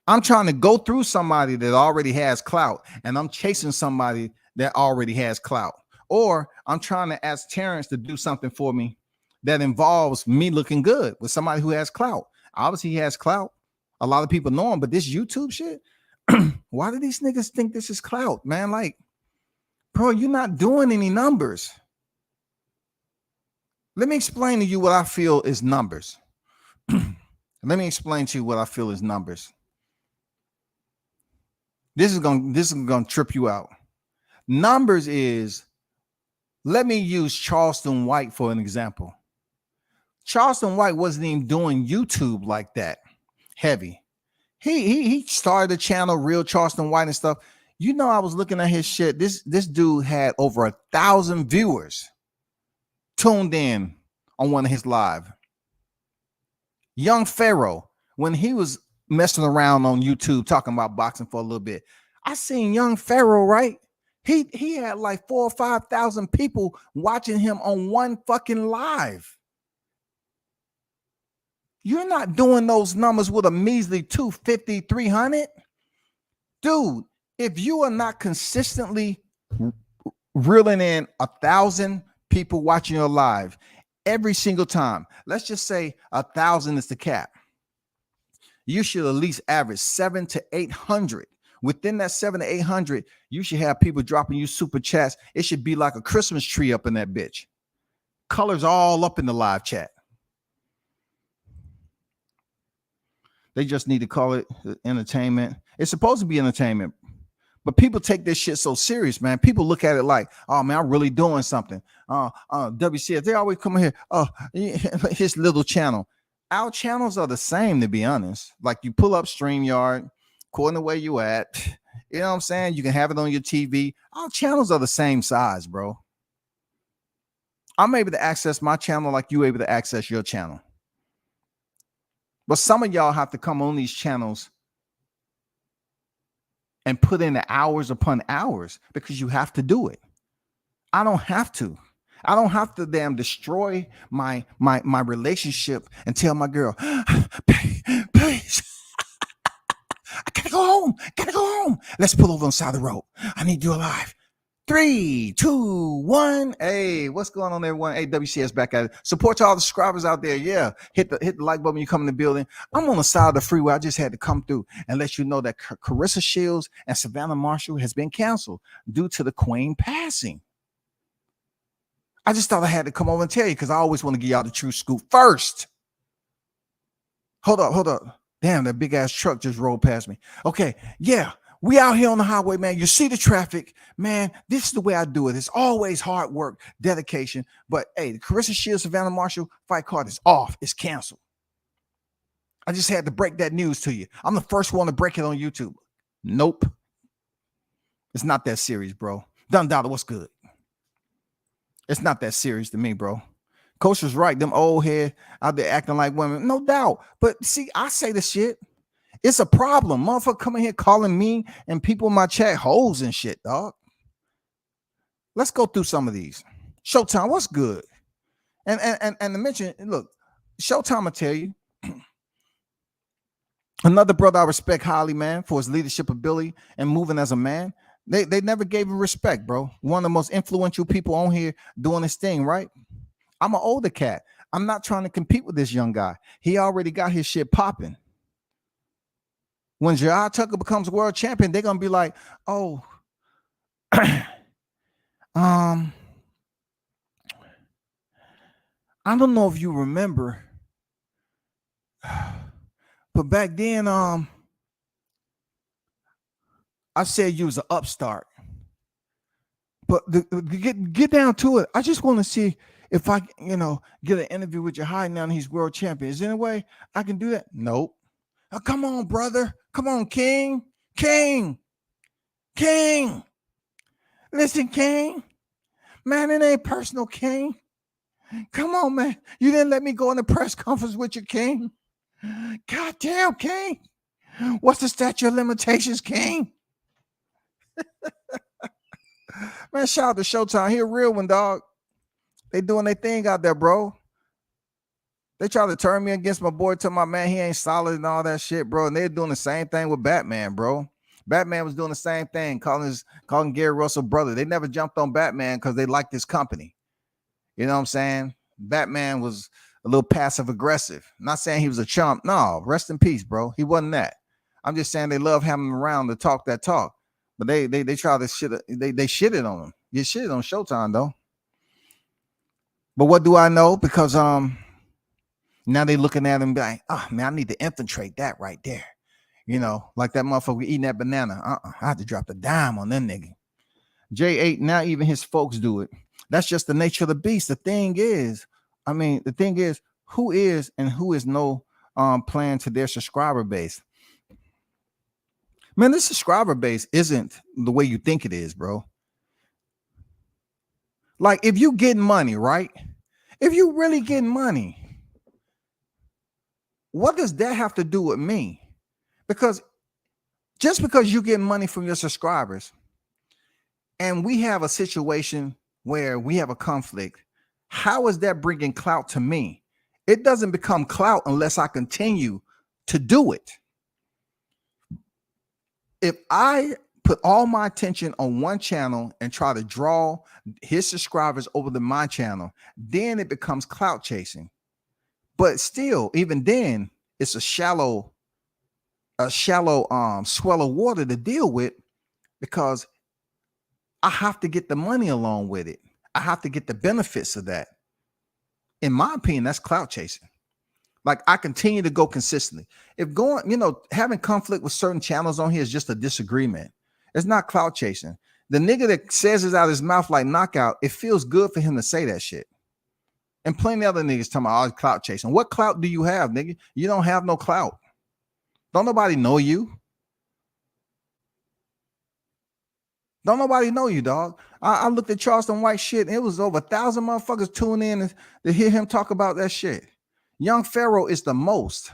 B: I'm trying to go through somebody that already has clout, and I'm chasing somebody that already has clout. Or I'm trying to ask Terrence to do something for me that involves me looking good with somebody who has clout. Obviously, he has clout. A lot of people know him, but this YouTube shit, why do these niggas think this is clout, man? Like, bro, you're not doing any numbers. Let me explain to you what I feel is numbers. Let me explain to you what I feel is numbers. This is gonna trip you out. Numbers is, let me use Charleston White for an example. Charleston White wasn't even doing YouTube like that heavy. He started a channel, Real Charleston White and stuff. You know, I was looking at his shit. This dude had over 1,000 viewers tuned in on one of his live. Young Pharaoh, when he was messing around on YouTube talking about boxing for a little bit, I seen Young Pharaoh, right? He had like 4,000 or 5,000 people watching him on one fucking live. You're not doing those numbers with a measly 250, 300. Dude, if you are not consistently reeling in 1,000 people watching your live every single time, let's just say 1,000 is the cap, you should at least average 700 to 800. Within that 700 to 800, you should have people dropping you super chats. It should be like a Christmas tree up in that bitch. Colors all up in the live chat. They just need to call it entertainment. It's supposed to be entertainment, but people take this shit so serious, man. People look at it like, oh man, I'm really doing something. WCF, they always come here. Oh, his little channel. Our channels are the same, to be honest. Like, you pull up StreamYard, according to where you at. You know what I'm saying? You can have it on your TV. Our channels are the same size, bro. I'm able to access my channel like you able to access your channel. But some of y'all have to come on these channels and put in the hours upon hours because you have to do it. I don't have to. I don't have to damn destroy my relationship and tell my girl, please, I gotta go home. Gotta go home. Let's pull over on the side of the road. I need you alive. 3, 2, 1. Hey, what's going on, everyone? Hey, WCS back at it. Support to all the subscribers out there. Yeah, hit the like button when you come in the building. I'm on the side of the freeway. I just had to come through and let you know that Carissa Shields and Savannah Marshall has been canceled due to the Queen passing. I just thought I had to come over and tell you because I always want to give y'all the true scoop first. Hold up. Damn, that big ass truck just rolled past me. Okay, yeah. We out here on the highway, man. You see the traffic, man. This is the way I do it. It's always hard work, dedication. But hey, the Carissa Shields, Savannah Marshall fight card is off. It's canceled. I just had to break that news to you. I'm the first one to break it on YouTube. Nope. It's not that serious, bro. Dun Dollar, what's good? It's not that serious to me, bro. Coach was right. Them old head out there acting like women. No doubt. But see, I say the shit. It's a problem. Motherfucker coming here calling me and people in my chat hoes and shit, dog. Let's go through some of these. Showtime, what's good? And to mention, look, Showtime will tell you. Another brother I respect highly, man, for his leadership ability and moving as a man. They never gave him respect, bro. One of the most influential people on here doing this thing, right? I'm an older cat. I'm not trying to compete with this young guy. He already got his shit popping. When J.R. Tucker becomes world champion, they're gonna be like, oh, I don't know if you remember, but back then, I said you was an upstart. But get down to it. I just want to see if I, get an interview with you hiding now and he's world champion. Is there any way I can do that? Nope. Oh, come on, brother. Come on, King. Listen, King. Man, it ain't personal, King. Come on, man. You didn't let me go in the press conference with you, King. God damn, King. What's the statute of limitations, King? Man, shout out to Showtime. He a real one, dog. They doing their thing out there, bro. They try to turn me against my boy, tell my man he ain't solid and all that shit, bro. And they're doing the same thing with Batman, bro. Batman was doing the same thing, calling Gary Russell brother. They never jumped on Batman because they liked his company. You know what I'm saying? Batman was a little passive aggressive. Not saying he was a chump. No, rest in peace, bro. He wasn't that. I'm just saying they love having him around to talk that talk. But they try to shit. They shitted on him. You shitted on Showtime though. But what do I know? Because now they looking at him like, oh man, I need to infiltrate that right there. Like that motherfucker eating that banana. I have to drop the dime on them nigga. J8, now even his folks do it. That's just the nature of the beast. The thing is, who is and who is no plan to their subscriber base. Man, this subscriber base isn't the way you think it is, bro. Like, if you getting money, right? If you really getting money, what does that have to do with me? Because just because you get money from your subscribers and we have a situation where we have a conflict, how is that bringing clout to me? It doesn't become clout unless I continue to do it. If I put all my attention on one channel and try to draw his subscribers over to my channel, then it becomes clout chasing. But still, even then, it's a shallow swell of water to deal with because I have to get the money along with it. I have to get the benefits of that. In my opinion, that's clout chasing. Like, I continue to go consistently. If having conflict with certain channels on here is just a disagreement, it's not clout chasing. The nigga that says it out of his mouth like knockout, it feels good for him to say that shit. And plenty of other niggas talking about clout chasing. What clout do you have, nigga? You don't have no clout. Don't nobody know you. Don't nobody know you, dog. I looked at Charleston White shit, and it was over 1,000 motherfuckers tuning in to hear him talk about that shit. Young Pharaoh is the most.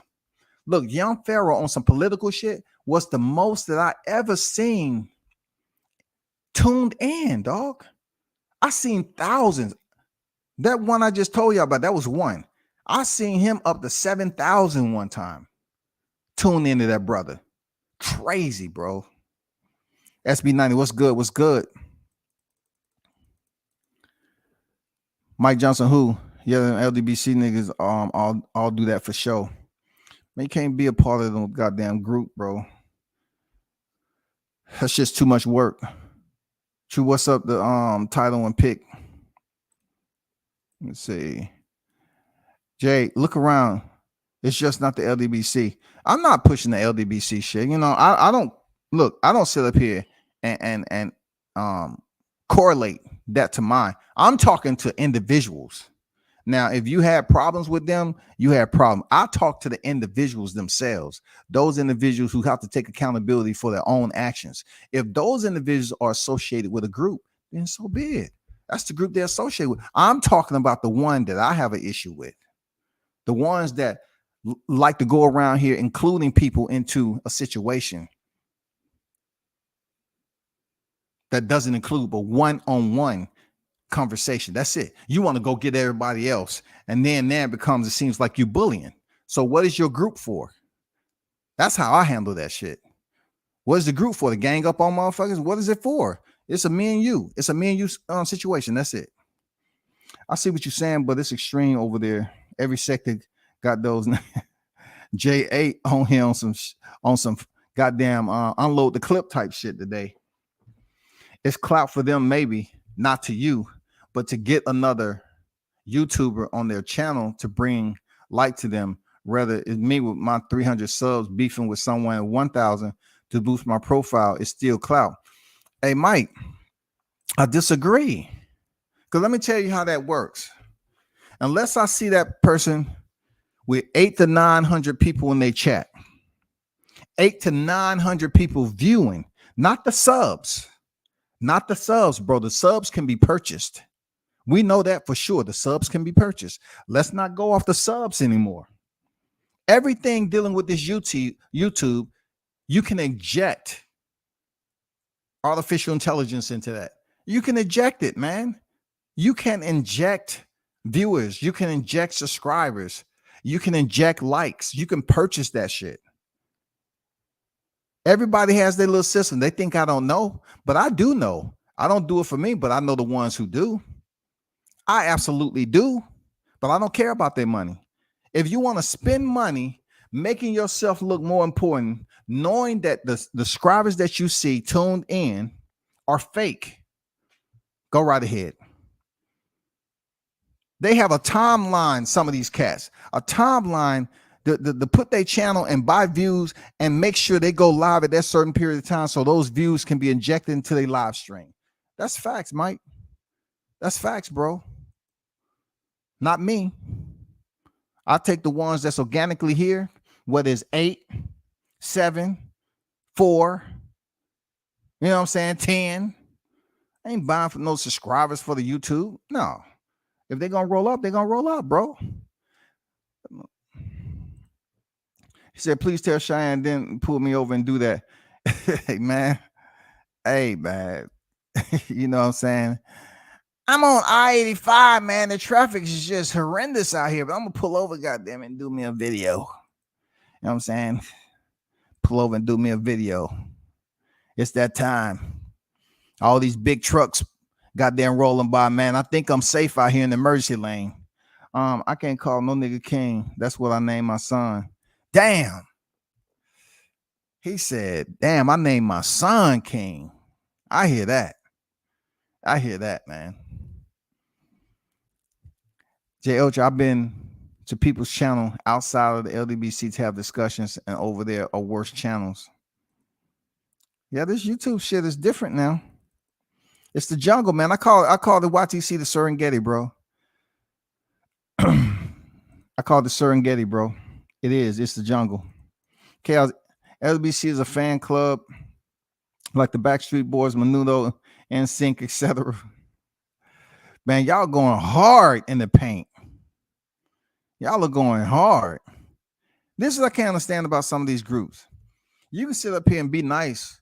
B: Look, Young Pharaoh on some political shit was the most that I ever seen tuned in, dog. I seen thousands. That one I just told you about, that was one. I seen him up to 7,000 one time. Tune into that brother. Crazy, bro. SB90, what's good? What's good? Mike Johnson, who? Yeah, them LDBC niggas all do that for show. Man, you can't be a part of the goddamn group, bro. That's just too much work. True, what's up? The title and pick. Let's see. Jay, look around. It's just not the LDBC. I'm not pushing the LDBC shit. You know, I don't look, I don't sit up here and correlate that to mine. I'm talking to individuals. Now, if you had problems with them, you had problems. I talk to the individuals themselves, those individuals who have to take accountability for their own actions. If those individuals are associated with a group, then so be it. That's the group they're associated with. I'm talking about the one that I have an issue with. The ones that like to go around here including people into a situation that doesn't include but one-on-one conversation. That's it. You want to go get everybody else, and then it becomes, it seems like you bullying. So what is your group for? That's how I handle that shit. What is the group for? To gang up on motherfuckers? What is it for? It's a me and you. It's a me and you situation. That's it. I see what you're saying, but it's extreme over there. Every sector got those. J8 on here on some goddamn unload the clip type shit today. It's clout for them, maybe not to you, but to get another YouTuber on their channel to bring light to them. Rather, it's me with my 300 subs beefing with someone at 1,000 to boost my profile. It's still clout. Hey, Mike, I disagree. Because let me tell you how that works. Unless I see that person with 800 to 900 people in their chat, 800 to 900 people viewing, not the subs. Not the subs, bro. The subs can be purchased. We know that for sure. The subs can be purchased. Let's not go off the subs anymore. Everything dealing with this YouTube, you can inject artificial intelligence into that. You can inject it, man. You can inject viewers. You can inject subscribers. You can inject likes. You can purchase that shit. Everybody has their little system. They think I don't know, but I do know. I don't do it for me, but I know the ones who do. I absolutely do, but I don't care about their money. If you want to spend money making yourself look more important, knowing that the subscribers that you see tuned in are fake, go right ahead. They have a timeline, some of these cats, a timeline to put their channel and buy views and make sure they go live at that certain period of time so those views can be injected into their live stream. That's facts, Mike. That's facts, bro. Not me. I take the ones that's organically here, whether it's 8, 7, 4, you know what I'm saying, 10. I ain't buying for no subscribers for the YouTube. No. If they're going to roll up, they're going to roll up, bro. He said, please tell Cheyenne, then pull me over and do that. Hey, man. Hey, man. You know what I'm saying? I'm on I-85, man. The traffic is just horrendous out here, but I'm going to pull over, goddamn it, and do me a video. You know what I'm saying? Pull over and do me a video. It's that time. All these big trucks goddamn rolling by, man. I think I'm safe out here in the emergency lane. I can't call no nigga king. That's what I named my son. Damn. He said, damn, I named my son King. I hear that. I hear that, man. J. Ultra, I've been to people's channel outside of the LDBC to have discussions, and over there are worse channels. Yeah, this YouTube shit is different now. It's the jungle, man. I call the YTC the Serengeti, bro. I call it the Serengeti, bro. It is. It's the jungle. Okay, LBC is a fan club like the Backstreet Boys, Menudo, NSYNC, etc. Man, y'all going hard in the paint. Y'all are going hard. This is what I can't understand about some of these groups. You can sit up here and be nice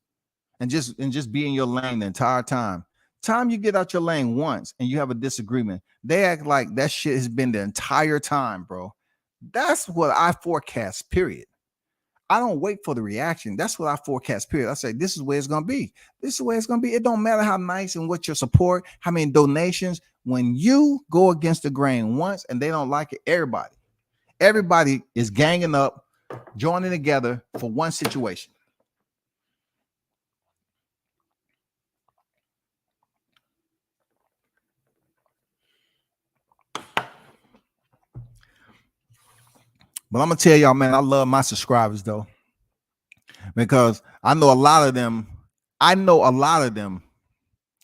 B: and just be in your lane the entire time. Time you get out your lane once and you have a disagreement, they act like that shit has been the entire time, bro. That's what I forecast, period. I don't wait for the reaction. That's what I forecast, period. I say, this is where it's going to be. This is where it's going to be. It don't matter how nice and what your support, how many donations. When you go against the grain once and they don't like it, everybody is ganging up, joining together for one situation. But I'm gonna tell y'all, man, I love my subscribers though, because I know a lot of them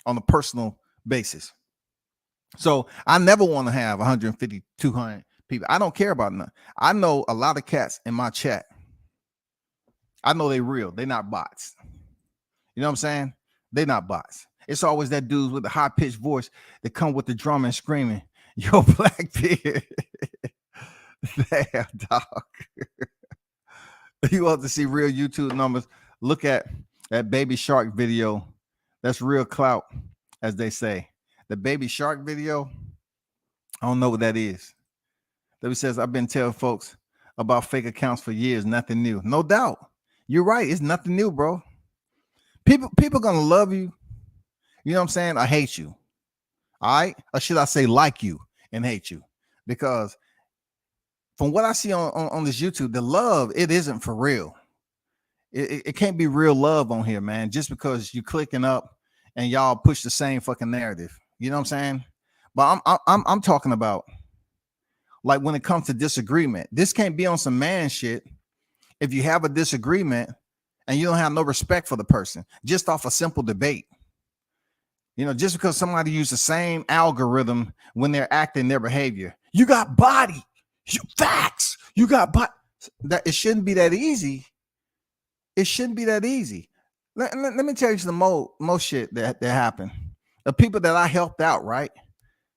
B: on a personal basis. So I never want to have 150, 200 people. I don't care about none. I know a lot of cats in my chat. I know they real. They not bots. You know what I'm saying? They not bots. It's always that dudes with the high pitched voice that come with the drum and screaming, "Yo, Blackbeard." Damn, dog. You want to see real YouTube numbers? Look at that Baby Shark video. That's real clout, as they say. The Baby Shark video, I don't know what that is. That says, I've been telling folks about fake accounts for years, nothing new. No doubt. You're right. It's nothing new, bro. People gonna love you. You know what I'm saying? I hate you. All right? Or should I say like you and hate you? Because from what I see on this YouTube, the love, it isn't for real. It can't be real love on here, man, just because you clicking up and y'all push the same fucking narrative. You know what I'm saying? But I'm talking about, like, when it comes to disagreement, this can't be on some man shit. If you have a disagreement and you don't have no respect for the person, just off a simple debate, you know, just because somebody used the same algorithm when they're acting their behavior, you got body. Facts. You got that. It shouldn't be that easy. It shouldn't be that easy. Let me tell you some most shit that happened. The people that I helped out, right?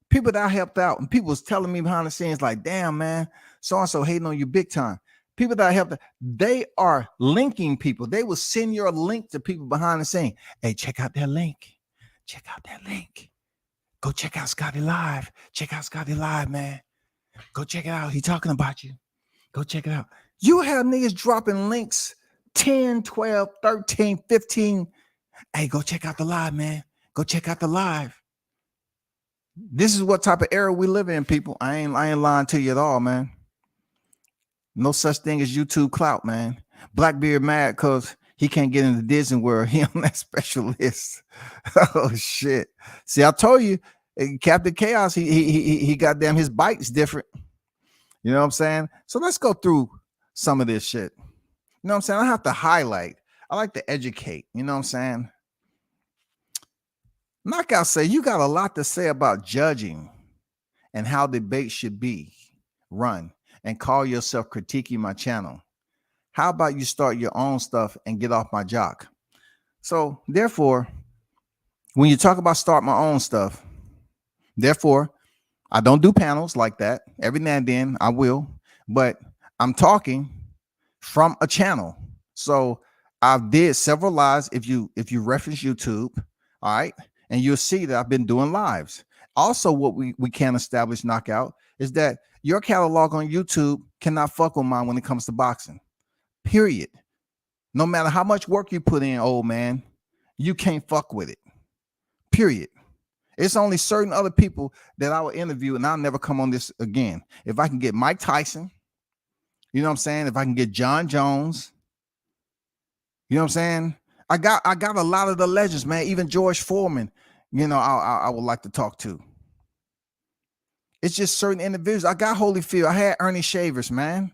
B: People that I helped out, and people was telling me behind the scenes, like, damn, man, so and so hating on you big time. People that I helped, they are linking people. They will send your link to people behind the scene. Hey, check out that link. Check out that link. Go check out Scotty Live. Check out Scotty Live, man. Go check it out. He talking about you. Go check it out. You have niggas dropping links 10, 12, 13, 15. Hey, go check out the live, man. Go check out the live. This is what type of era we live in, people. I ain't lying to you at all, man. No such thing as YouTube clout, man. Blackbeard mad because he can't get into Disney World. He on that special list. Oh, shit. See, I told you, Captain Chaos, he goddamn, his bite's different. You know what I'm saying? So let's go through some of this shit. You know what I'm saying? I have to highlight. I like to educate. You know what I'm saying? Knockout say you got a lot to say about judging and how debate should be run, and call yourself critiquing my channel. How about you start your own stuff and get off my jock? So therefore, when you talk about start my own stuff, therefore, I don't do panels like that. Every now and then I will, but I'm talking from a channel. So I did several lives. If you reference YouTube, all right, and you'll see that I've been doing lives. Also, what we can establish, Knockout, is that your catalog on YouTube cannot fuck with mine when it comes to boxing. Period. No matter how much work you put in, old man, you can't fuck with it. Period. It's only certain other people that I will interview, and I'll never come on this again. If I can get Mike Tyson, you know what I'm saying? If I can get John Jones, you know what I'm saying? I got a lot of the legends, man. Even George Foreman, you know, I would like to talk to. It's just certain individuals. I got Holyfield. I had Ernie Shavers, man.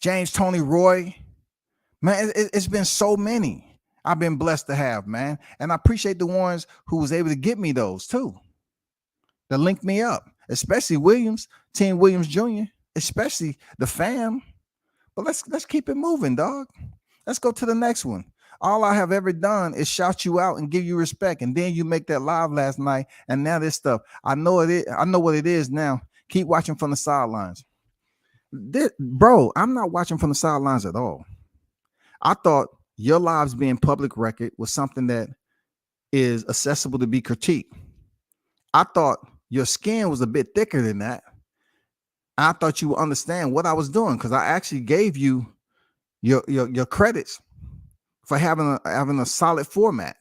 B: James Tony Roy. Man, it's been so many I've been blessed to have, man. And I appreciate the ones who was able to get me those too. That linked me up, especially Williams, Team Williams Jr., especially the fam. But let's keep it moving, dog. Let's go to the next one. All I have ever done is shout you out and give you respect. And then you make that live last night. And now this stuff. I know it is. I know what it is now. Keep watching from the sidelines. bro, I'm not watching from the sidelines at all. I thought your lives being public record was something that is accessible to be critiqued. I thought your skin was a bit thicker than that. I thought you would understand what I was doing because I actually gave you your credits for having a solid format.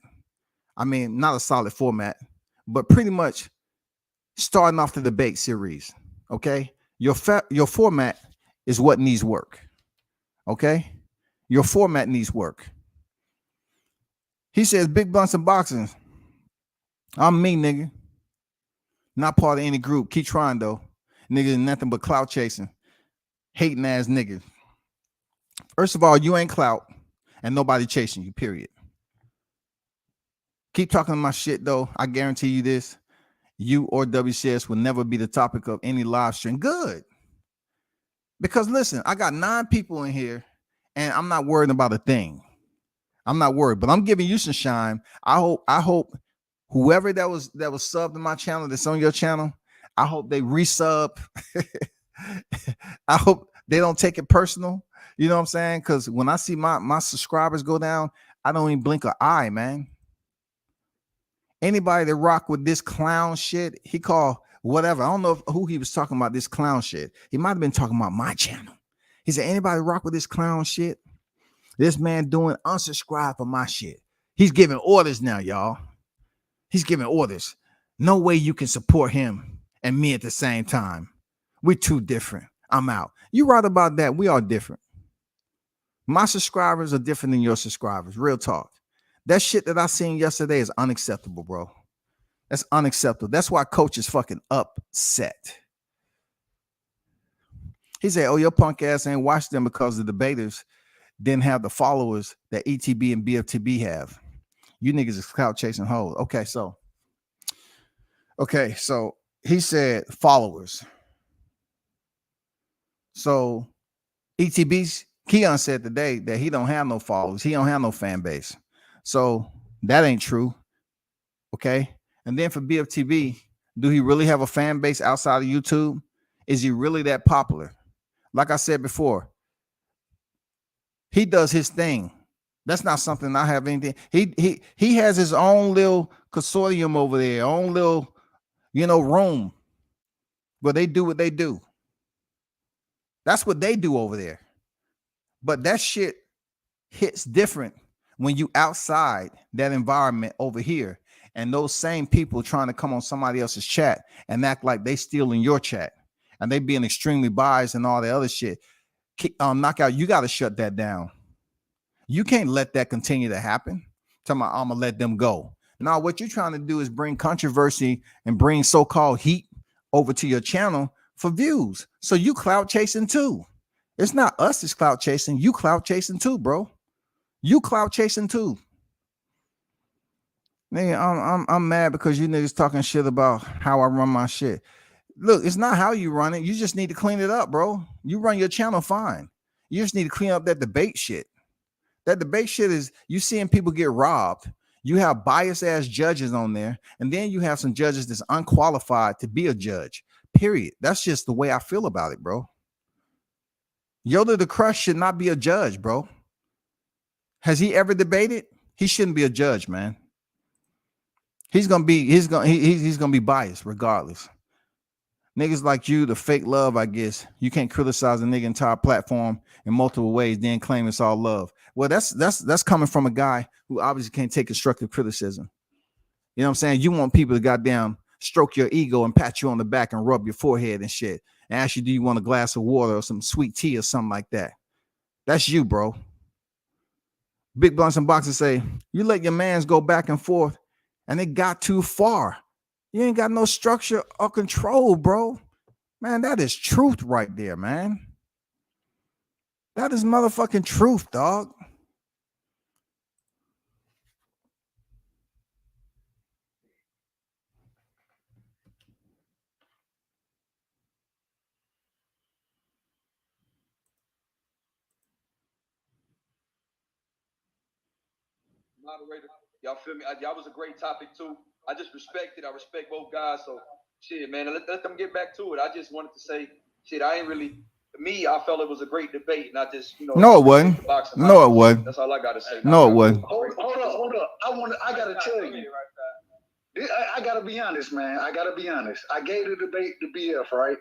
B: I mean, not a solid format, but pretty much starting off the debate series. Okay, your format is what needs work. Okay, your format needs work. He says, "Big blunts and boxing. I'm me, nigga. Not part of any group. Keep trying though. Niggas nothing but clout chasing, hating ass niggas. First of all, you ain't clout, and nobody chasing you. Period. Keep talking my shit though. I guarantee you this: you or WCS will never be the topic of any live stream. Good, because listen, I got 9 people in here, and I'm not worried about a thing. I'm not worried, but I'm giving you some shine. I hope whoever that was subbed to my channel, that's on your channel, I hope they resub. I hope they don't take it personal. You know what I'm saying? Because when I see my subscribers go down, I don't even blink an eye, man. Anybody that rock with this clown shit, he called whatever. I don't know who he was talking about this clown shit. He might have been talking about my channel. He said, anybody rock with this clown shit? This man doing unsubscribe for my shit. He's giving orders now, y'all. He's giving orders. No way you can support him and me at the same time. We're too different. I'm out. You right about that. We are different. My subscribers are different than your subscribers. Real talk. That shit that I seen yesterday is unacceptable, bro. That's unacceptable. That's why Coach is fucking upset. He said, oh, your punk ass ain't watched them because the debaters didn't have the followers that ETB and BFTB have. You niggas is clout chasing hoes. Okay, so he said followers. So ETB's Keon said today that he don't have no followers. He don't have no fan base. So that ain't true. Okay. And then for BFTB, do he really have a fan base outside of YouTube? Is he really that popular? Like I said before, he does his thing. That's not something I have anything. He has his own little consortium over there, own little, room where they do what they do. That's what they do over there. But that shit hits different when you outside that environment over here, and those same people trying to come on somebody else's chat and act like they stealing your chat, and they being extremely biased and all the other shit. Knockout, you got to shut that down. You can't let that continue to happen. I'm gonna let them go. Now, what you're trying to do is bring controversy and bring so-called heat over to your channel for views. So you clout chasing too. It's not us that's clout chasing. You clout chasing too, bro. You clout chasing too. Nigga, I'm mad because you niggas talking shit about how I run my shit. Look, it's not how you run it. You just need to clean it up, bro. You run your channel fine. You just need to clean up that debate shit. That debate shit is you seeing people get robbed. You have biased ass judges on there, and then you have some judges that's unqualified to be a judge. Period. That's just the way I feel about it, bro. Yoda the Crush should not be a judge, bro. Has he ever debated? He shouldn't be a judge, man. He's gonna be biased regardless. Niggas like you, the fake love, I guess. You can't criticize a nigga entire platform in multiple ways, then claim it's all love. Well, that's coming from a guy who obviously can't take constructive criticism. You know what I'm saying? You want people to goddamn stroke your ego and pat you on the back and rub your forehead and shit, and ask you, do you want a glass of water or some sweet tea or something like that? That's you, bro. Big blunts and boxes say, you let your mans go back and forth and it got too far. You ain't got no structure or control, bro. Man, that is truth right there, man. That is motherfucking truth, dog.
I: Moderator, y'all feel me? Y'all was a great topic too. I just respect it. I respect both guys. So shit, man, let them get back to it. I just wanted to say, shit, I ain't really, me, I felt it was a great debate, and I just,
B: No, it wasn't. No, it wasn't.
I: That's all I gotta say.
B: No, it wasn't.
J: Hold up. I gotta tell you. I gotta be honest, man. I gotta be honest. I gave the debate to BF, right?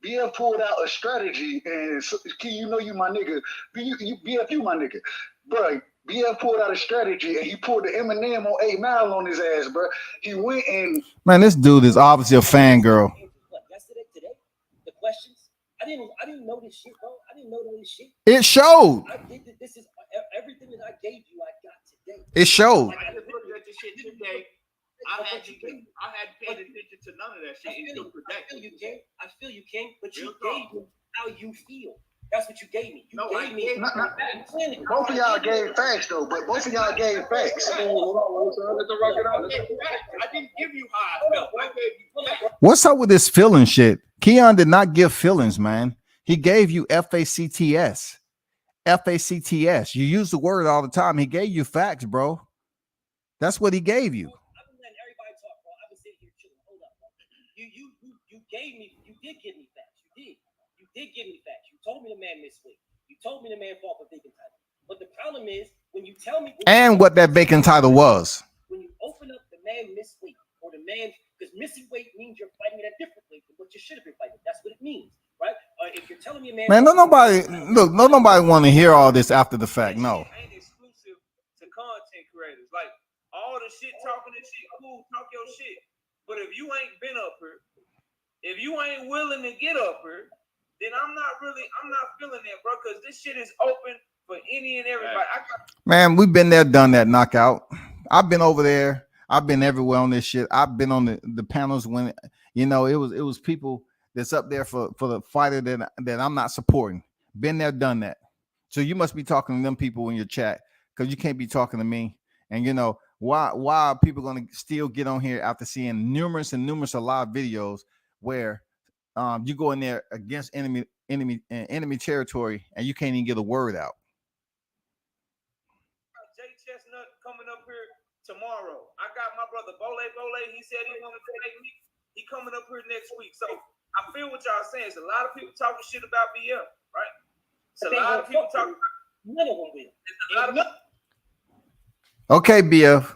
J: BF pulled out a strategy, and you know you my nigga. BF, you my nigga, bro. BF pulled out a strategy, and he pulled the Eminem on 8 Mile on his ass, bro. He went and
B: man, this dude is obviously a fangirl.
G: Yesterday, today, the questions. I didn't know this shit, bro. I didn't know this shit.
B: It showed.
G: I did that. This is everything that I gave you. I got today.
B: It showed.
F: I just looked at this shit today. I hadn't paid attention to none of that shit.
G: I feel you, King, but you gave me how you feel. That's what you gave me. You gave me.
J: Both of y'all gave facts, though. But both of y'all gave facts.
F: I didn't give you how I felt. I gave you facts.
B: What's up with this feeling shit? Keon did not give feelings, man. He gave you FACTS. FACTS. You use the word all the time. He gave you facts, bro. That's what he gave you.
G: I've been letting everybody talk, bro. I've been sitting here chilling. Hold up, bro. You gave me. You did give me facts. You did give me facts. You told me the man missed weight. You told me the man fought for vacant title. But the problem is when you tell me
B: and what that vacant title was.
G: When you open up the man missed weight or the man, because missing weight means you're fighting at a different weight than what you should have been fighting. That's what it means, right? If you're telling me a man,
B: no nobody want to hear all this after the fact. No.
H: Ain't exclusive to content creators. Like all the shit talking and shit, cool, talk your shit. But if you ain't been up here, if you ain't willing to get up here, then I'm not feeling that, bro, because this shit is open for any and everybody.
B: Man, we've been there, done that, knockout. I've been over there. I've been everywhere on this shit. I've been on the panels when, it was people that's up there for the fighter that I'm not supporting. Been there, done that. So you must be talking to them people in your chat because you can't be talking to me. And, why are people going to still get on here after seeing numerous of live videos where you go in there against enemy territory and you can't even get a word out.
H: Jay Chestnut coming up here tomorrow. I got my brother Bole. He said he wanted to take me. He coming up here next week. So I feel what y'all saying. It's a lot of people talking shit about BF, right? It's a lot of people talking.
G: None of them will.
B: Okay, BF.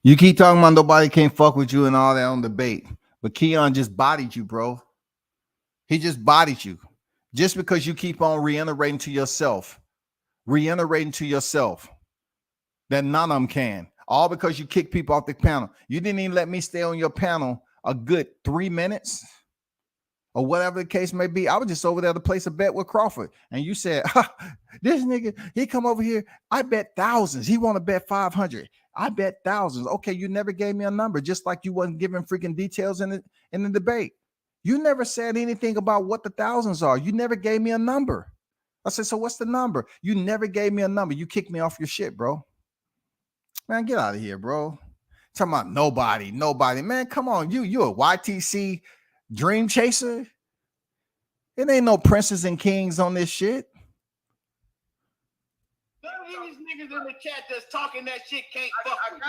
B: You keep talking about nobody can't fuck with you and all that on debate. But Keon just bodied you, bro. He just bodied you. Just because you keep on reiterating to yourself that none of them can. All because you kick people off the panel. You didn't even let me stay on your panel a good 3 minutes or whatever the case may be. I was just over there to place a bet with Crawford. And you said, this nigga, he come over here. I bet thousands. He want to bet 500. I bet thousands. Okay, you never gave me a number, just like you wasn't giving freaking details in the debate. You never said anything about what the thousands are. You never gave me a number. I said, so what's the number? You never gave me a number. You kicked me off your shit, bro. Man, get out of here, bro. Talking about nobody. Man, come on. You a YTC dream chaser? It ain't no princes and kings on this shit.
F: None of these niggas in the chat that's talking that shit can't fuck with
H: I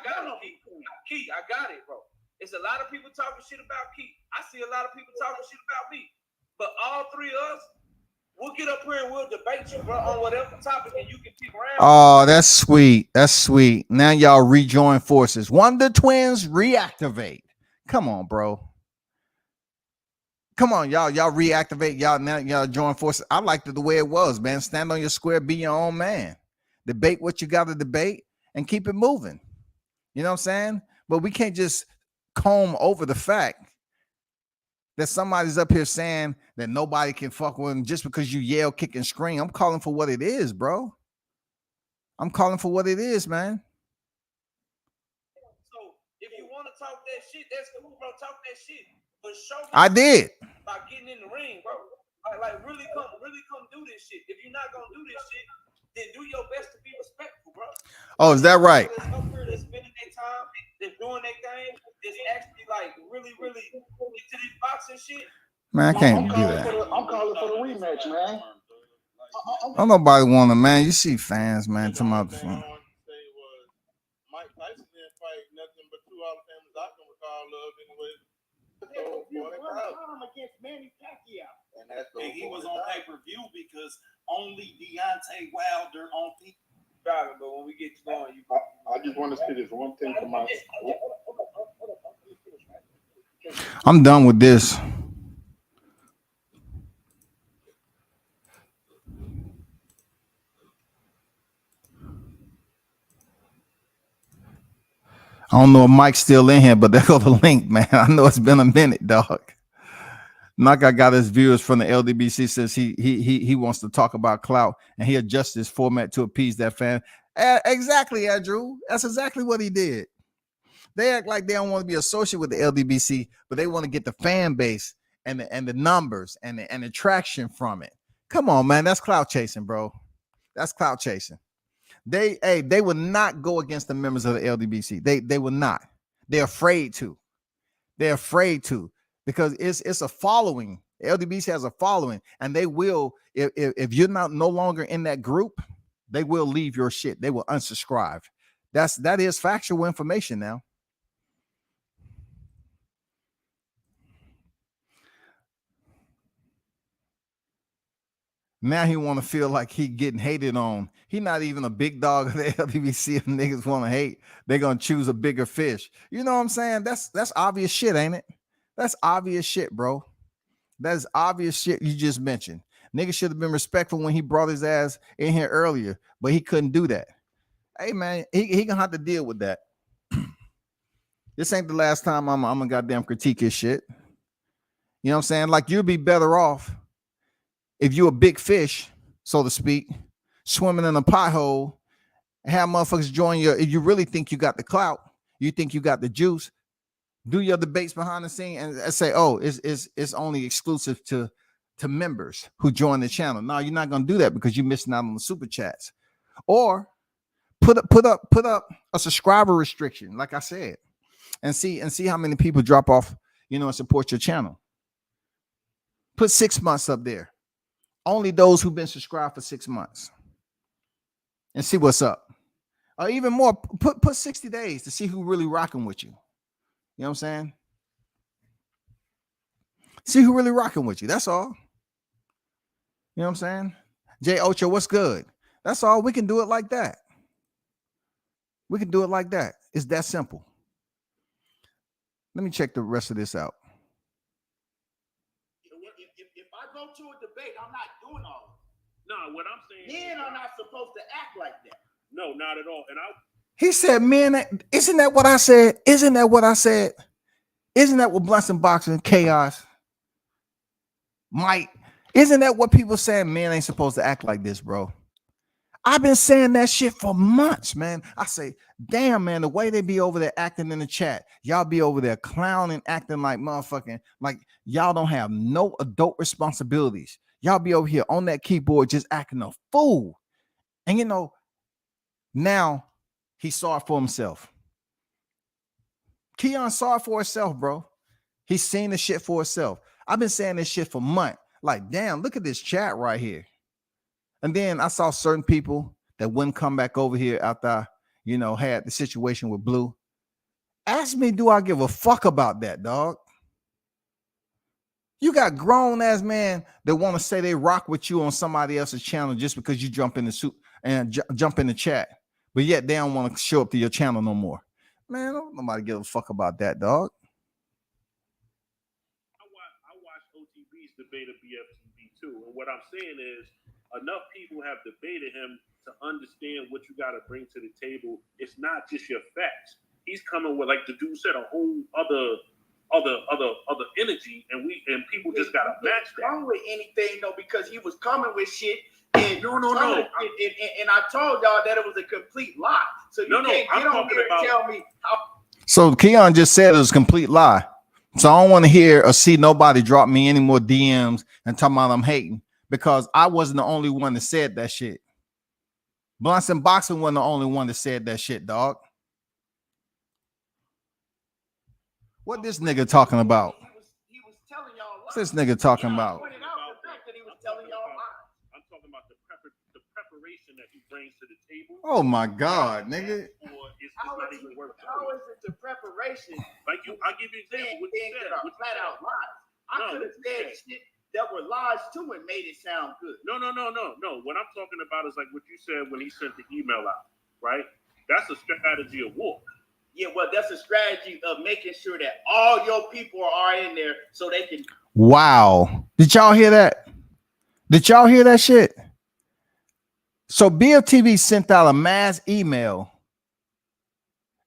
H: got it. Key, I got it, bro. It's a lot of people talking shit about Key. I see a lot of people talking shit about me. But all three of us, we'll get up here and we'll debate you, bro, on whatever topic, and you can pick around.
B: Oh, that's sweet. That's sweet. Now y'all rejoin forces. Wonder Twins reactivate. Come on, bro. Come on, y'all reactivate. Y'all join forces. I liked it the way it was, man. Stand on your square, be your own man. Debate what you got to debate and keep it moving. You know what I'm saying? But we can't just comb over the fact that somebody's up here saying that nobody can fuck with them just because you yell, kick, and scream. I'm calling for what it is, bro. I'm calling for what it is, man.
H: So if you want to talk that shit, that's cool, bro. Talk that shit. But show me
B: I did.
H: By getting in the ring, bro. Like really come do this shit. If you're not gonna do this shit, then do your best to be respectful, bro.
B: Oh, is that right?
H: That's up here, that's spending their time, they're doing their thing, that's actually like really into this boxing shit.
B: Man, I can't do that.
J: I'm calling for the rematch, man.
B: Don't nobody want to, man. You see fans, man. Talking about the phone.
K: Mike Tyson didn't fight nothing but 2 Hall of Famers I can recall of anyway.
F: You against Manny Pacquiao.
K: And And he was on pay-per-view because only Deontay Wilder on people.
H: But when we get going, you.
K: I just want to say this one thing for my.
B: I'm done with this. I don't know if Mike's still in here, but there go the link, man. I know it's been a minute, dog. Naka got his viewers from the LDBC, says he wants to talk about clout and he adjusts his format to appease that fan. Exactly, Andrew. That's exactly what he did. They act like they don't want to be associated with the LDBC, but they want to get the fan base and the numbers and the traction from it. Come on, man. That's clout chasing, bro. That's clout chasing. They will not go against the members of the LDBC. They will not. They're afraid to. They're afraid to because it's a following. The LDBC has a following, and they will if you're no longer in that group, they will leave your shit. They will unsubscribe. That is factual information now. Now he want to feel like he getting hated on. He not even a big dog of the LDBC. If niggas want to hate, they're gonna choose a bigger fish. You know what I'm saying? That's obvious shit, ain't it? That's obvious shit, bro. That's obvious shit you just mentioned. Nigga should have been respectful when he brought his ass in here earlier, but he couldn't do that. Hey man, he gonna have to deal with that. This ain't the last time I'm gonna goddamn critique his shit. You know what I'm saying? Like you'd be better off if you're a big fish, so to speak, swimming in a pothole, and have motherfuckers join you. If you really think you got the clout, you think you got the juice, do your debates behind the scene and say, oh, it's only exclusive to members who join the channel. No, you're not gonna do that because you're missing out on the super chats. Or put up a subscriber restriction, like I said, and see how many people drop off, and support your channel. Put 6 months up there. Only those who've been subscribed for 6 months. And see what's up. Or even more, put 60 days to see who really rocking with you. You know what I'm saying? See who really rocking with you. That's all. You know what I'm saying? Jay Ocho, what's good? That's all. We can do it like that. We can do it like that. It's that simple. Let me check the rest of this out.
F: If I go to a debate, I'm not doing all of it.
D: No, what I'm saying.
F: Men are not supposed to act like that.
D: No, not at all. And
B: He said, man, isn't that what I said? Isn't that what I said? Isn't that what Blunts and Boxing, Chaos, Mike, isn't that what people saying? Men ain't supposed to act like this, bro. I've been saying that shit for months, man. I say, damn, man, the way they be over there acting in the chat, y'all be over there clowning, acting like motherfucking, like y'all don't have no adult responsibilities. Y'all be over here on that keyboard just acting a fool. And now he saw it for himself. Keon saw it for himself, bro. He's seen the shit for himself. I've been saying this shit for months. Like, damn, look at this chat right here. And then I saw certain people that wouldn't come back over here after I, had the situation with Blue. Ask me, do I give a fuck about that, dog? You got grown ass man that want to say they rock with you on somebody else's channel just because you jump in the suit and jump in the chat, but yet they don't want to show up to your channel no more. Man, don't nobody give a fuck about that, dog.
D: I watched OTB's debate of BFTV too, and what I'm saying is enough people have debated him to understand what you got to bring to the table. It's not just your facts. He's coming with, like the dude said, a whole other energy, and people just got to match that.
F: Wrong with anything though, because he was coming with shit. And
D: no.
F: And I told y'all that it was a complete lie. So you can't get on here and tell me how.
B: So Keon just said it was a complete lie. So I don't want to hear or see nobody drop me any more DMs and talking about I'm hating, because I wasn't the only one that said that shit. Blunts and Boxing wasn't the only one that said that shit, dog. What this nigga talking about?
F: He was telling y'all lies.
B: What's this nigga talking about?
F: Pointed out the fact that he was telling y'all lies.
D: I'm talking about the preparation that he brings to the table.
B: Oh my God, nigga.
F: How is it the preparation?
D: Like I'll give you an example. What you said,
F: flat out lies. I could have said shit that were lies too and made it sound good.
D: No. What I'm talking about is like what you said when he sent the email out, right? That's a strategy of war.
F: Yeah, well, that's a strategy of making sure that all your people are in there so they can.
B: Wow. Did y'all hear that? Did y'all hear that shit? So BFTV sent out a mass email.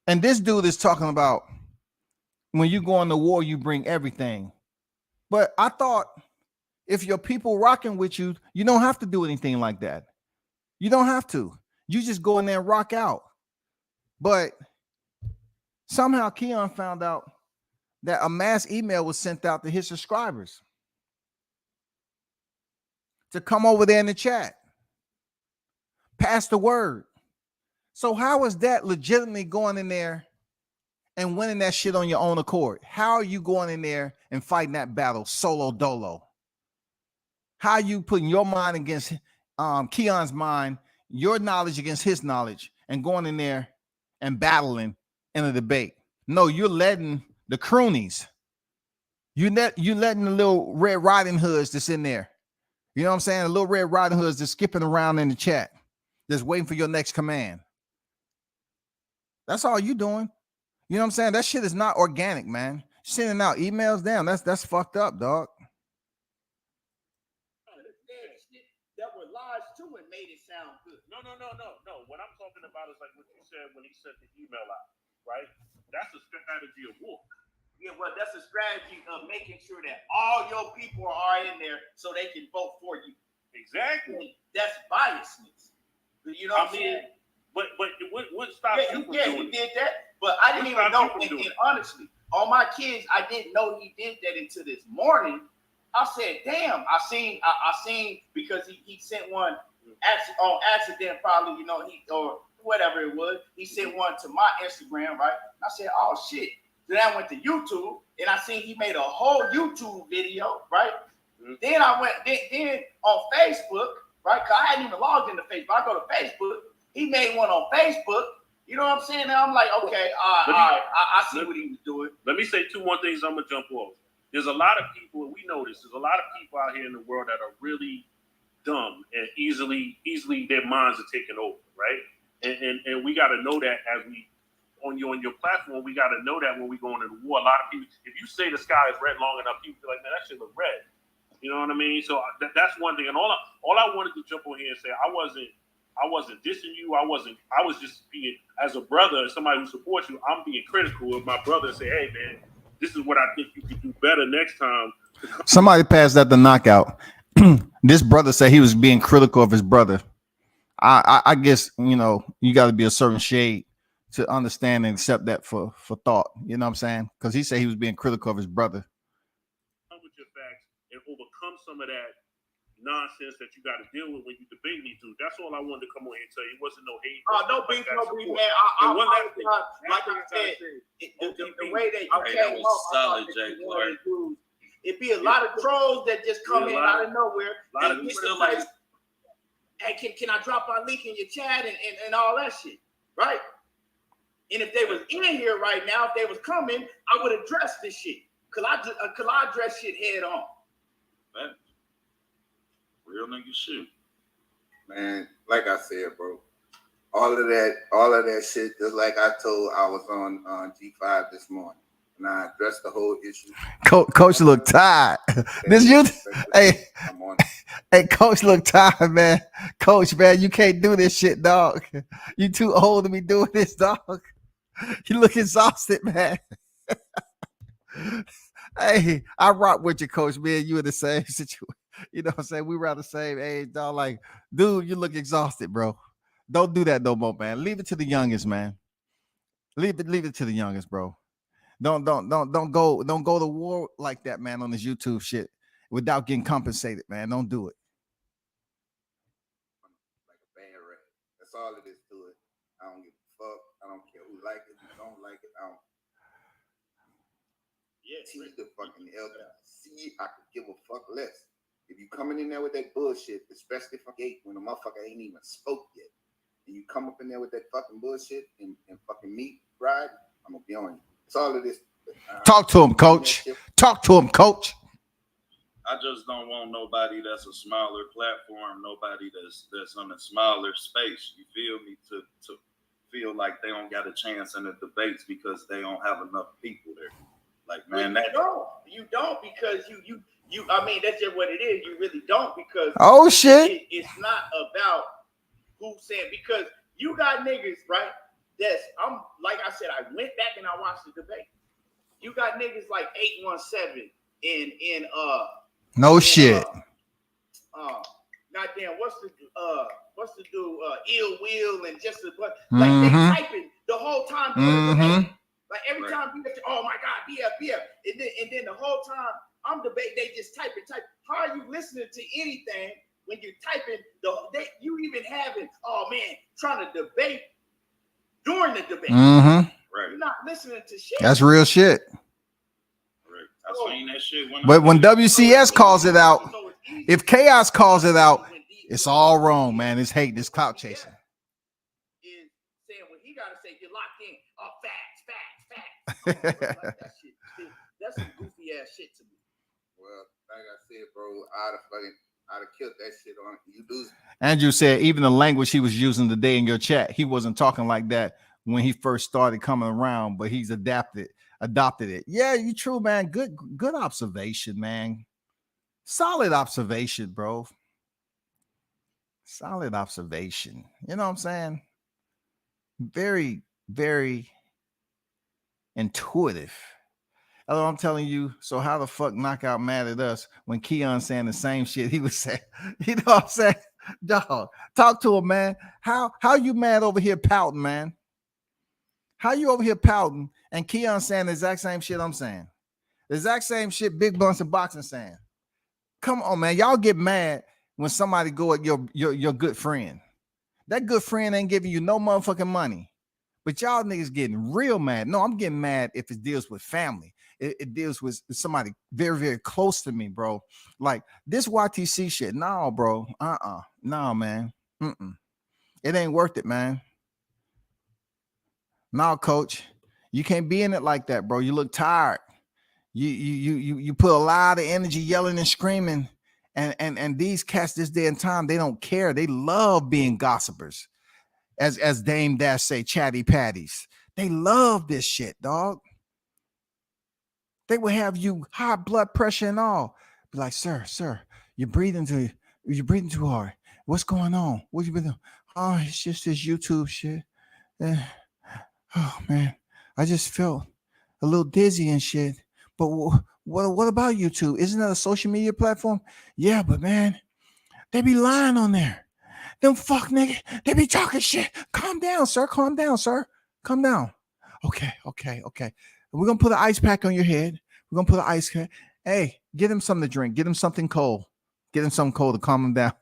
B: And this dude is talking about when you go on the war, you bring everything. But I thought if your people rocking with you, you don't have to do anything like that. You don't have to. You just go in there and rock out. But somehow Keon found out that a mass email was sent out to his subscribers to come over there in the chat. Pass the word. So how is that legitimately going in there and winning that shit on your own accord? How are you going in there and fighting that battle solo dolo? How are you putting your mind against Keon's mind, your knowledge against his knowledge, and going in there and battling in a debate? No, you're letting the croonies, you're letting the little Red Riding Hoods that's in there. You know what I'm saying? The little Red Riding Hoods that's skipping around in the chat, just waiting for your next command. That's all you doing. You know what I'm saying? That shit is not organic, man. Sending out emails, damn, that's fucked up, dog.
F: That were lies too and made it sound good.
D: No. What I'm talking about is like what you said when he sent the email out, right? That's a strategy of war.
F: Yeah, well, that's a strategy of making sure that all your people are in there so they can vote for you.
D: Exactly.
F: That's biasness. You know what I'm saying?
D: But what stops you from doing
F: he did that. But I didn't even know. And honestly, on my kids, I didn't know he did that until this morning. I said, "Damn!" I seen because he sent one on accident, probably, you know, or whatever it was. He sent one to my Instagram, right? I said, "Oh shit!" Then I went to YouTube and I seen he made a whole YouTube video, right? Mm-hmm. Then I went then on Facebook, right? Cause I hadn't even logged into Facebook. I go to Facebook. He made one on Facebook. You know what I'm saying? And I'm like, okay, I see what he was doing.
D: Let me say two more things. I'm gonna jump off. There's a lot of people, and we know this. There's a lot of people out here in the world that are really dumb and easily their minds are taken over, right? And we got to know that as we on your platform. We got to know that when we go into the war. A lot of people, if you say the sky is red long enough, people feel like, man, that shit look red. You know what I mean? So that's one thing. And all I wanted to jump on here and say, I wasn't dissing you. I was just being, as a brother, somebody who supports you, I'm being critical of my brother and say, hey, man, this is what I think you could do better next time.
B: Somebody passed that the knockout. This brother said he was being critical of his brother. I guess, you know, you got to be a certain shade to understand and accept that for thought. You know what I'm saying? Because he said he was being critical of his brother.
D: Come with your facts and overcome some of that nonsense that you got to deal with when you debate me, dude. That's all I wanted to come on here and tell you. It wasn't no hate.
F: No beef, man. Like I said, the way that you came up, solid, Jay. It'd be a lot of trolls that just come in out of nowhere. And still like, hey, can I drop my link in your chat and all that shit, right? And if they was in here right now, if they was coming, I would address this shit. Cause I address shit head on.
L: Man. Real nigga shit. Man, like I said, bro, all of that shit, just like I was on G5 this morning. And I addressed the whole issue.
B: Coach look tired. This you, hey, Coach look tired, man. Coach, man, you can't do this shit, dog. You too old to be doing this, dog. You look exhausted, man. Hey, I rock with you, Coach. Me and you in the same situation. You know what I'm saying? We around the same age, dog. Like, dude, you look exhausted, bro. Don't do that no more, man. Leave it to the youngest, man. Leave it to the youngest, bro. Don't go to war like that, man, on this YouTube shit without getting compensated, man. Don't do it.
L: Like a bad rap. That's all it is to it. I don't give a fuck. I don't care who like it, who don't like it. I don't. Yeah, teach the fucking elder. See, I could give a fuck less. If you coming in there with that bullshit, especially when a motherfucker ain't even spoke yet, and you come up in there with that fucking bullshit and fucking meat ride, I'm gonna be on you. That's all it is.
B: Talk to him, Coach. Talk to him, Coach.
K: I just don't want nobody that's a smaller platform, nobody that's on a smaller space. You feel me? To feel like they don't got a chance in the debates because they don't have enough people there. Like, man,
F: you don't because you. I mean, that's just what it is. You really don't because it's not about who's saying because you got niggas right. I'm like I said, I went back and I watched the debate. You got niggas like 817 in
B: no shit.
F: Goddamn, what's the dude Ill Will and just the but like they typing the whole time during the debate. Like every time oh my god, BF, and then the whole time I'm debating, they just type. How are you listening to anything when you're typing you even having trying to debate during the debate?
B: Right.
F: You're not listening to shit.
B: That's real shit.
K: I seen that shit
B: but when WCS calls it out, if Chaos calls it out, it's all wrong, man. It's hate, this clout chasing.
F: Is saying what he gotta say, you're locked in. Facts. Like that shit. That's some goofy ass shit to me.
L: Well, like I said, bro, I'd have killed that shit on you. Do.
B: Andrew said even the language he was using today in your chat, he wasn't talking like that when he first started coming around, but he's adopted it. Yeah, you true, man. Good observation, man. Solid observation, bro. Solid observation. You know what I'm saying? Very, very intuitive. Hello, I'm telling you. So how the fuck Knockout mad at us when Keon saying the same shit he was saying? You know what I'm saying? Dog, talk to him, man. How you mad over here pouting, man? How you over here pouting and Keon saying the exact same shit I'm saying? The exact same shit Big Blunts and Boxing saying. Come on, man. Y'all get mad when somebody go at your good friend. That good friend ain't giving you no motherfucking money. But y'all niggas getting real mad. No, I'm getting mad if it deals with family. It deals with somebody very, very close to me, bro. Like this YTC shit. No, bro. No, man. It ain't worth it, man. No, coach. You can't be in it like that, bro. You look tired. You put a lot of energy yelling and screaming. And these cats this day and time, they don't care. They love being gossipers. As Dame Dash say, chatty patties. They love this shit, dog. They will have you high blood pressure and all. Be like, sir, you're breathing too hard. What's going on? What you been doing? Oh, it's just this YouTube shit. Oh man, I just felt a little dizzy and shit. But what about YouTube? Isn't that a social media platform? Yeah, but man, they be lying on there. Them fuck nigga, they be talking shit. Calm down, sir. Calm down. Okay. We're gonna put an ice pack on your head. We're gonna put an ice pack. Hey, get him something to drink. Get him something cold. Get him something cold to calm him down.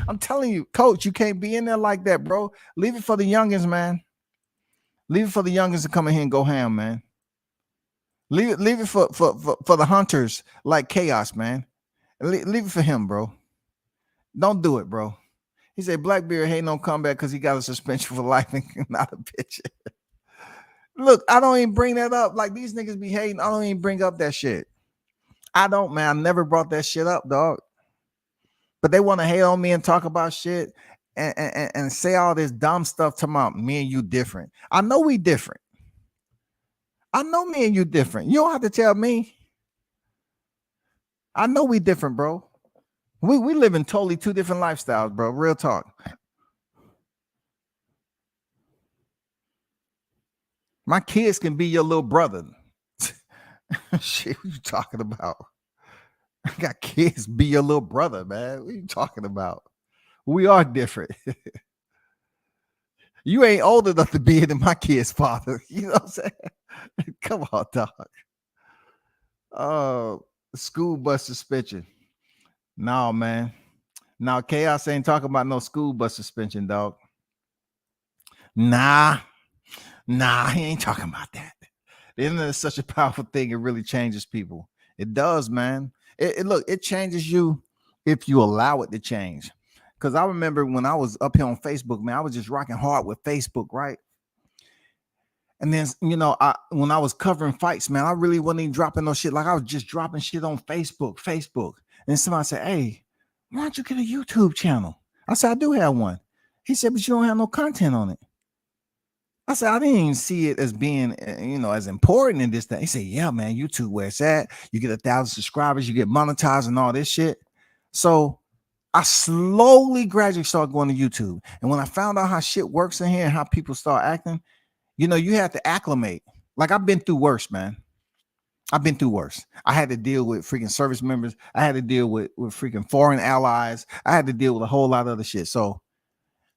B: I'm telling you, coach, you can't be in there like that, bro. Leave it for the youngins, man. Leave it for the youngins to come in here and go ham, man. Leave it for the hunters like Chaos, man. Leave it for him, bro. Don't do it, bro. He said Blackbeard ain't no comeback because he got a suspension for life and not a bitch. Look, I don't even bring that up. Like these niggas be hating. I don't even bring up that shit. I don't, man. I never brought that shit up, dog. But they want to hate on me and talk about shit and say all this dumb stuff to my me and you different. I know we different. I know me and you different. You don't have to tell me. I know we different, bro. We live in totally two different lifestyles, bro. Real talk. My kids can be your little brother. Shit, what you talking about? I got kids be your little brother, man. What are you talking about? We are different. You ain't old enough to be in my kid's father. You know what I'm saying? Come on, dog. Oh, school bus suspension. No, man. Now, Chaos ain't talking about no school bus suspension, dog. Nah, he ain't talking about that. The internet is such a powerful thing. It really changes people. It does, man. It changes you if you allow it to change. Because I remember when I was up here on Facebook, man, I was just rocking hard with Facebook, right? And then, you know, when I was covering fights, man, I really wasn't even dropping no shit. Like I was just dropping shit on Facebook. And somebody said, hey, why don't you get a YouTube channel? I said, I do have one. He said, but you don't have no content on it. I said, I didn't even see it as being, as important in this thing. He said, yeah, man, YouTube where it's at. You get 1,000 subscribers, you get monetized and all this shit. So I slowly, gradually started going to YouTube. And when I found out how shit works in here and how people start acting, you have to acclimate. Like, I've been through worse, man. I've been through worse. I had to deal with freaking service members. I had to deal with freaking foreign allies. I had to deal with a whole lot of other shit. So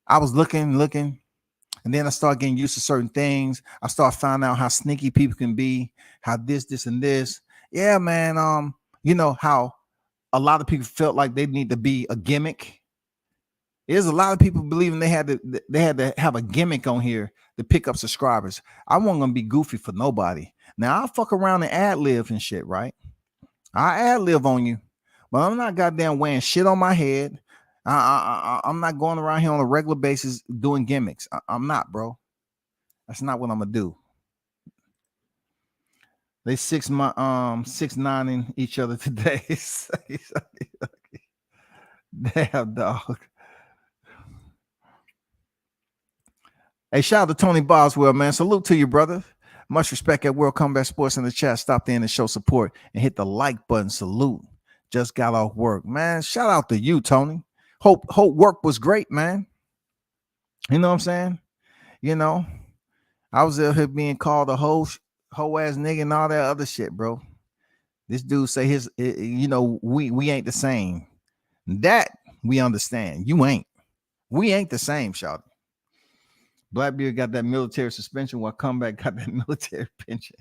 B: I was looking, and then I started getting used to certain things. I started finding out how sneaky people can be, how this, and this. Yeah, man. How a lot of people felt like they need to be a gimmick. There's a lot of people believing they had to have a gimmick on here to pick up subscribers. I wasn't gonna be goofy for nobody. Now I'll fuck around and ad lib and shit, right? I ad lib on you, but I'm not goddamn wearing shit on my head. I'm not going around here on a regular basis doing gimmicks. I'm not, bro. That's not what I'm gonna do. They 6'9" each other today. Damn, dog. Hey, shout out to Tony Boswell, man. Salute to you, brother. Much respect at World Combat Sports in the chat. Stop in and show support and hit the like button. Salute. Just got off work, man. Shout out to you, Tony. Hope work was great, man. You know what I'm saying? I was out here being called a hoe ass nigga and all that other shit, bro. This dude say we ain't the same. That we understand. You ain't. We ain't the same, shout. Blackbeard got that military suspension while Comeback got that military pension.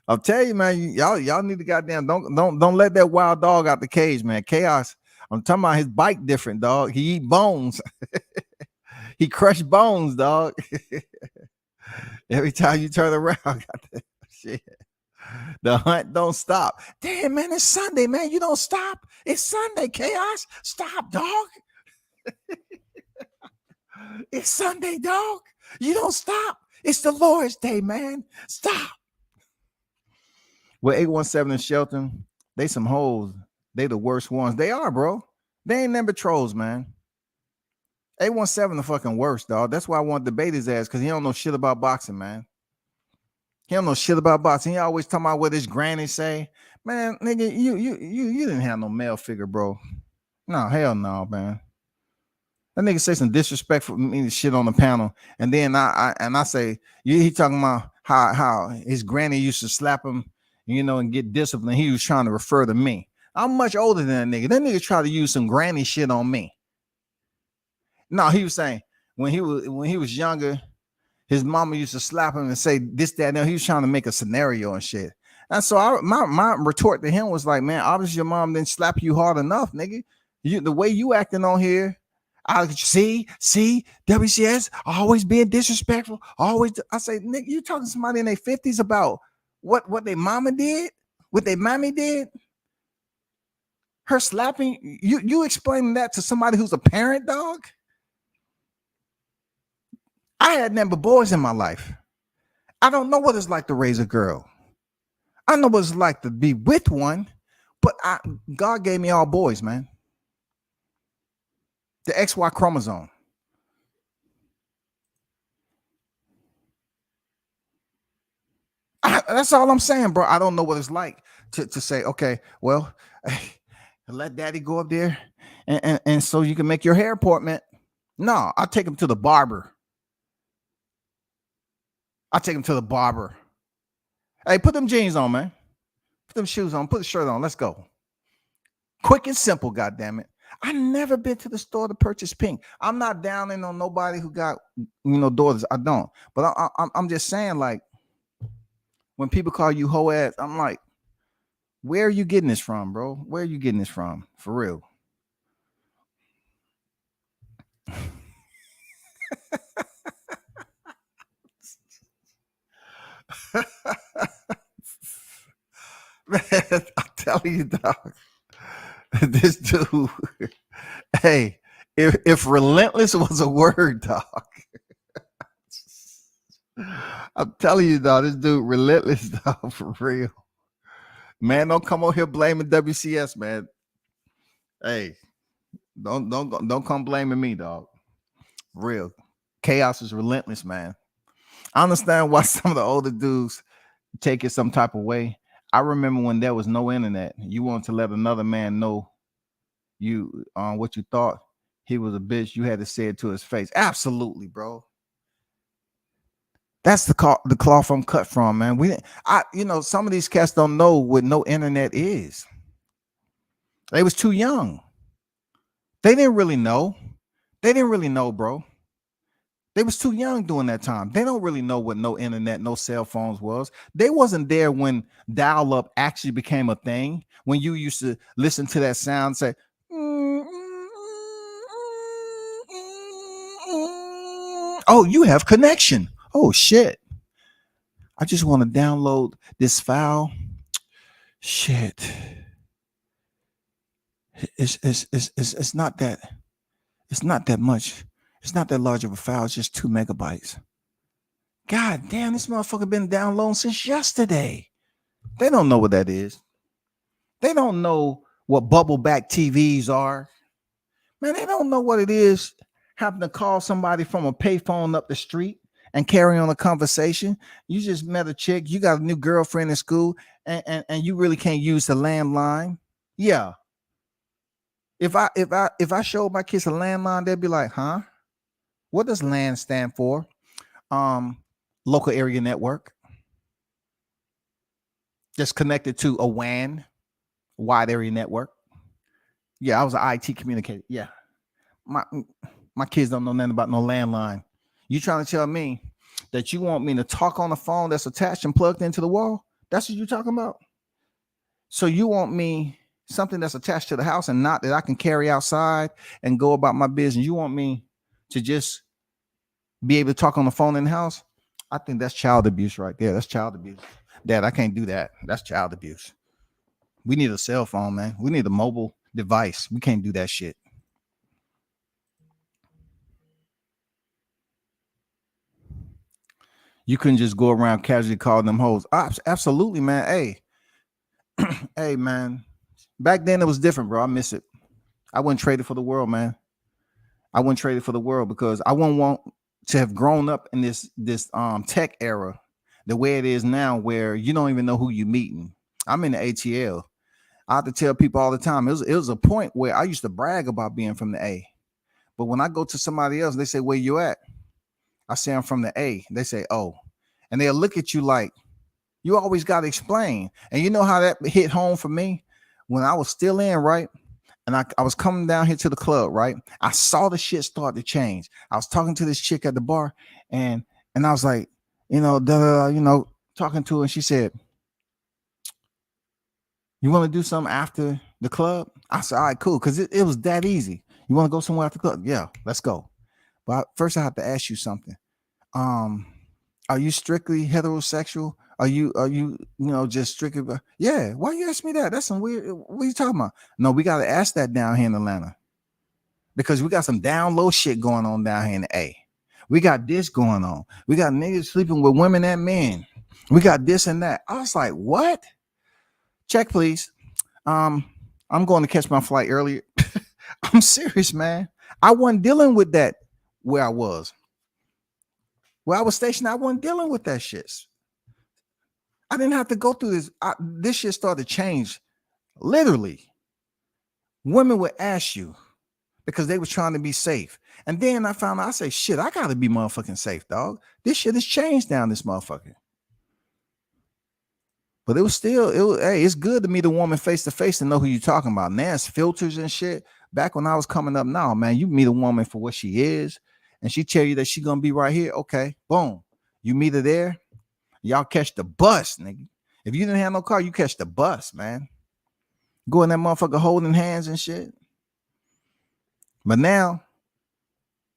B: I'll tell you, man, y'all need to goddamn don't let that wild dog out the cage, man. Chaos. I'm talking about his bite different, dog. He eat bones. He crushed bones, dog. Every time you turn around, got that shit. The hunt don't stop. Damn, man, it's Sunday, man. You don't stop. It's Sunday, Chaos. Stop, dog. It's Sunday, dog. You don't stop. It's the Lord's Day, man. Stop. Well, 817 in Shelton, they some hoes. They the worst ones. They are, bro. They ain't never trolls, man. 817 the fucking worst, dog. That's why I want to debate his ass, because he don't know shit about boxing, man. He don't know shit about boxing. He always talking about what his granny say. Man, nigga, you didn't have no male figure, bro. No, hell no, man. That nigga say some disrespectful shit on the panel, and then I say he talking about how his granny used to slap him, and get disciplined. He was trying to refer to me. I'm much older than that nigga. That nigga tried to use some granny shit on me. No, he was saying when he was younger, his mama used to slap him and say this, that. Now he was trying to make a scenario and shit. And so my retort to him was like, man, obviously your mom didn't slap you hard enough, nigga. The way you acting on here, I see WCS always being disrespectful. Always, I say, nigga, you talking to somebody in their 50s about what their mama did, what their mommy did, her slapping you explaining that to somebody who's a parent, dog. I had never boys in my life. I don't know what it's like to raise a girl. I know what it's like to be with one, but God gave me all boys, man. The XY chromosome. That's all I'm saying, bro. I don't know what it's like to say, okay, well, let daddy go up there and so you can make your hair appointment. No, I'll take him to the barber. Hey, put them jeans on, man. Put them shoes on. Put the shirt on. Let's go. Quick and simple, goddammit. I never been to the store to purchase pink. I'm not downing on nobody who got, daughters. I don't. But I'm just saying, like, when people call you hoe ass, I'm like, where are you getting this from, bro? Where are you getting this from? For real. Man, I'm telling you, dog. This dude, hey, if relentless was a word, dog. I'm telling you, dog, this dude relentless, dog, for real. Man, don't come on here blaming WCS, man. Hey, don't come blaming me, dog. Real chaos is relentless, man. I understand why some of the older dudes take it some type of way. I remember when there was no internet, you wanted to let another man know you what you thought he was a bitch. You had to say it to his face. Absolutely, bro. That's the cloth I'm cut from, man. Some of these cats don't know what no internet is. They was too young. They didn't really know. They didn't really know, bro. They was too young during that time. They don't really know what no internet, no cell phones was. They wasn't there when dial-up actually became a thing. When you used to listen to that sound, say, "Oh, you have connection." Oh shit! I just want to download this file. Shit. It's not that. It's not that much. It's not that large of a file. It's just 2 megabytes. God damn, this motherfucker been downloading since yesterday. They don't know what that is. They don't know what bubble back TVs are. Man, they don't know what it is having to call somebody from a payphone up the street and carry on a conversation. You just met a chick, you got a new girlfriend in school, and you really can't use the landline. Yeah. If I showed my kids a landline, they'd be like, huh? What does LAN stand for? Local area network. Just connected to a WAN, wide area network. Yeah, I was an IT communicator. Yeah. My kids don't know nothing about no landline. You trying to tell me that you want me to talk on a phone that's attached and plugged into the wall? That's what you're talking about? So you want me something that's attached to the house and not that I can carry outside and go about my business? You want me to just be able to talk on the phone in the house? I think that's child abuse right there. That's child abuse. Dad, I can't do that. That's child abuse. We need a cell phone, man. We need a mobile device. We can't do that shit. You couldn't just go around casually calling them hoes. Absolutely, man. Hey, hey, man. Back then it was different, bro. I miss it. I wouldn't trade it for the world, man. I wouldn't trade it for the world because I wouldn't want to have grown up in this tech era the way it is now, where you don't even know who you're meeting. I'm in the ATL. I have to tell people all the time. It was a point where I used to brag about being from the A, but when I go to somebody else, they say, "Where you at?" I say, "I'm from the A." They say, "Oh," and they'll look at you like you always got to explain. And you know how that hit home for me when I was still in, right? And I was coming down here to the club, right? I saw the shit start to change. I was talking to this chick at the bar, and I was like, talking to her, and she said, "You want to do something after the club?" I said, "All right, cool," because it was that easy. You want to go somewhere after the club? Yeah, let's go. But first, I have to ask you something. Are you strictly heterosexual? Are you just strictly? Yeah. Why you ask me that? That's some weird. What are you talking about? No, we got to ask that down here in Atlanta because we got some down low shit going on down here in the A. We got this going on. We got niggas sleeping with women and men. We got this and that. I was like, what? Check, please. I'm going to catch my flight earlier. I'm serious, man. I wasn't dealing with that where I was. Where I was stationed, I wasn't dealing with that shit. I didn't have to go through this. This shit started to change. Literally. Women would ask you because they were trying to be safe. And then I found out, I say, shit, I gotta be motherfucking safe, dog. This shit has changed down this motherfucker. But it's good to meet a woman face to face and know who you're talking about. Now it's filters and shit. Back when I was coming up, now, man, you meet a woman for what she is, and she tell you that she gonna be right here. Okay, boom. You meet her there. Y'all catch the bus, nigga. If you didn't have no car, you catch the bus, man. Go in that motherfucker holding hands and shit. But now,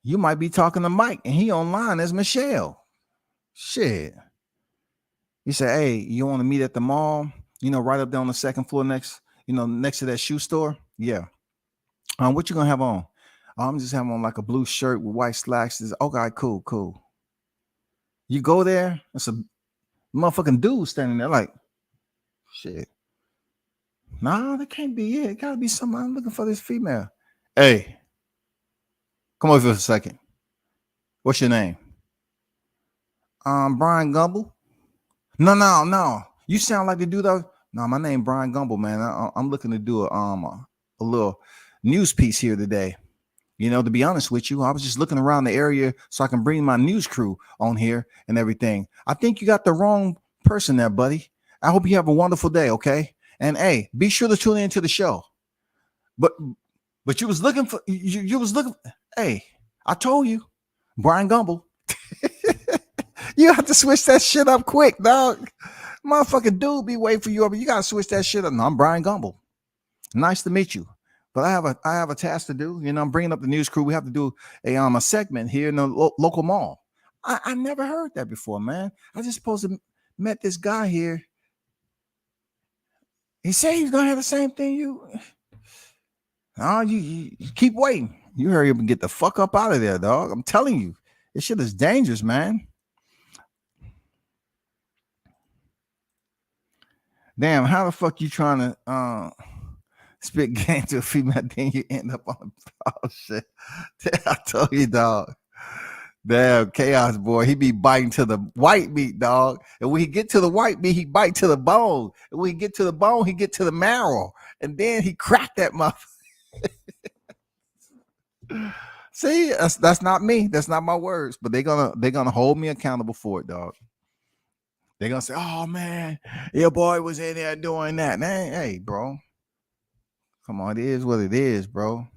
B: you might be talking to Mike, and he online as Michelle. Shit. He said, "Hey, you want to meet at the mall? Right up there on the second floor next to that shoe store? Yeah. What you gonna have on? I'm just having on like a blue shirt with white slacks." Okay, cool. You go there, it's a motherfucking dude standing there like, shit. Nah, that can't be it. It gotta be somebody. I'm looking for this female. Hey, come over for a second. What's your name? Brian Gumble. No. You sound like the dude that. No, my name Brian Gumble, man. I'm looking to do a little news piece here today. You know, to be honest with you, I was just looking around the area so I can bring my news crew on here and everything. I think you got the wrong person there, buddy. I hope you have a wonderful day, okay? And hey, be sure to tune into the show. But you was looking for you was looking. Hey, I told you, Brian Gumble. You have to switch that shit up quick, dog. Motherfucking dude be waiting for you up. You gotta switch that shit up. No, I'm Brian Gumble. Nice to meet you. But I have a task to do. You know, I'm bringing up the news crew. We have to do a segment here in the local mall. I never heard that before, man. I just supposed to met this guy here. He said he's gonna have the same thing you. Oh, you keep waiting. You hurry up and get the fuck up out of there, dog. I'm telling you, this shit is dangerous, man. Damn, how the fuck you trying to spit game to a female, then you end up on oh shit. I told you, dog. Damn, chaos boy. He be biting to the white meat, dog. And when he get to the white meat, he bite to the bone. And when he get to the bone, he get to the marrow. And then he crack that motherfucker. See, that's not me. That's not my words. But they're gonna hold me accountable for it, dog. They're gonna say, "Oh man, your boy was in there doing that." Man, hey, bro, come on, it is what it is, bro.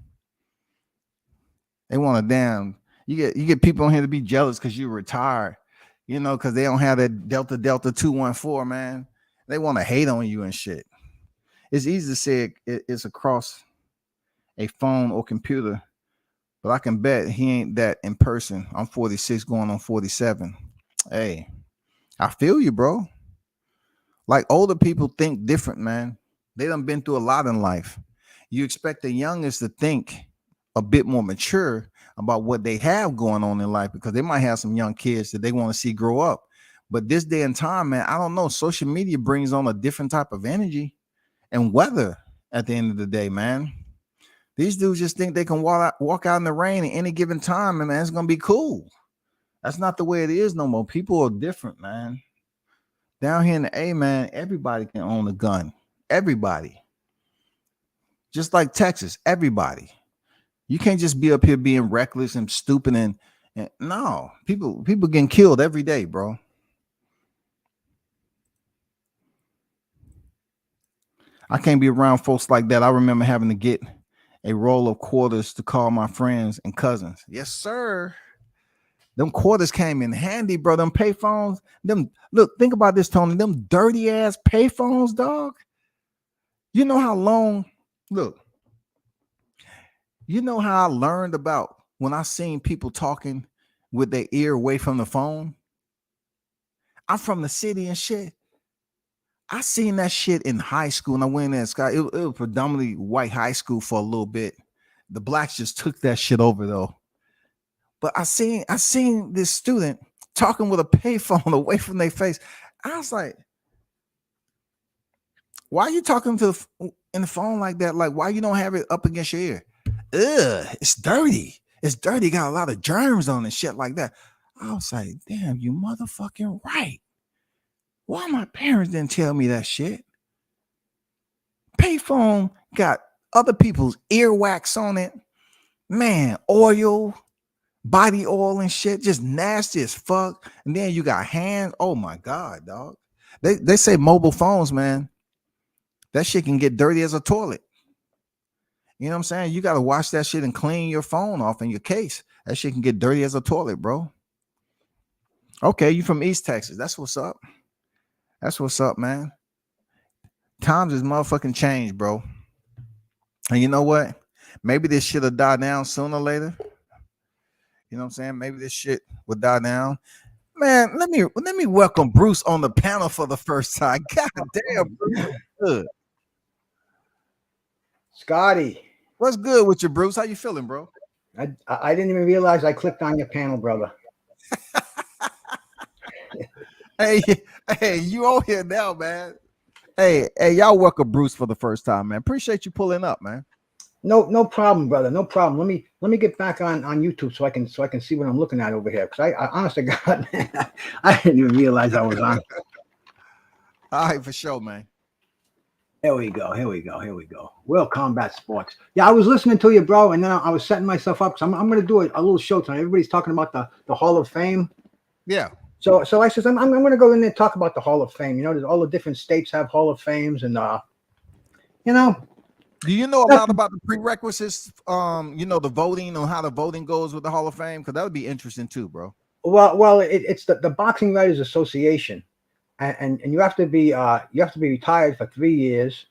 B: They want to damn. You get people on here to be jealous because you retired, you know, because they don't have that Delta 214, man. They want to hate on you and shit. It's easy to say it's across a phone or computer, but I can bet he ain't that in person. I'm 46 going on 47. Hey, I feel you, bro. Like older people think different, man. They done been through a lot in life. You expect the youngest to think a bit more mature about what they have going on in life because they might have some young kids that they want to see grow up. But this day and time, man, I don't know. Social media brings on a different type of energy and weather at the end of the day, man. These dudes just think they can walk out in the rain at any given time, and man, it's gonna be cool. That's not the way it is no more. People are different, man. Down here in the A, man, everybody can own a gun. Everybody. Just like Texas, everybody. You can't just be up here being reckless and stupid and no, people getting killed every day, bro. I can't be around folks like that. I remember having to get a roll of quarters to call my friends and cousins. Yes, sir. Them quarters came in handy, bro. Them payphones. Them look, think about this, Tony. Them dirty ass payphones, dog. You know how long? Look. You know how I learned about when I seen people talking with their ear away from the phone? I'm from the city and shit. I seen that shit in high school, and I went in there. Sky. It was predominantly white high school for a little bit. The blacks just took that shit over though. But I seen this student talking with a payphone away from their face. I was like, why are you talking to in the phone like that? Like, why you don't have it up against your ear? Ugh, it's dirty. It's dirty. Got a lot of germs on it, shit like that. I was like, damn, you motherfucking right. Why my parents didn't tell me that shit? Payphone got other people's earwax on it. Man, oil, body oil and shit, just nasty as fuck. And then you got hands. Oh my God, dog. They say mobile phones, man. That shit can get dirty as a toilet. You know what I'm saying? You got to wash that shit and clean your phone off in your case. That shit can get dirty as a toilet, bro. Okay, you from East Texas. That's what's up. That's what's up, man. Times is motherfucking changed, bro. And you know what? Maybe this shit'll die down sooner or later. You know what I'm saying? Maybe this shit will die down. Man, let me welcome Bruce on the panel for the first time. God damn, Bruce. Good.
M: Scotty,
B: what's good with you, Bruce? How you feeling, bro?
M: I didn't even realize I clicked on your panel, brother.
B: Hey, you on here now, man? Hey, y'all welcome Bruce for the first time, man. Appreciate you pulling up, man.
M: No problem, brother. No problem. Let me get back on YouTube so I can see what I'm looking at over here. Because I honestly God, man, I didn't even realize I was on.
B: All right, for sure, man.
M: Here we go. World Combat Sports. Yeah, I was listening to you, bro, and then I was setting myself up. So I'm going to do a little show tonight. Everybody's talking about the Hall of Fame.
B: Yeah.
M: So I says I'm going to go in there and talk about the Hall of Fame. You know, all the different states have Hall of Fames, and you know.
B: Do you know a lot about the prerequisites? You know, the voting on how the voting goes with the Hall of Fame, because that would be interesting too, bro.
M: Well, it's the Boxing Writers Association, and you have to be retired for 3 years,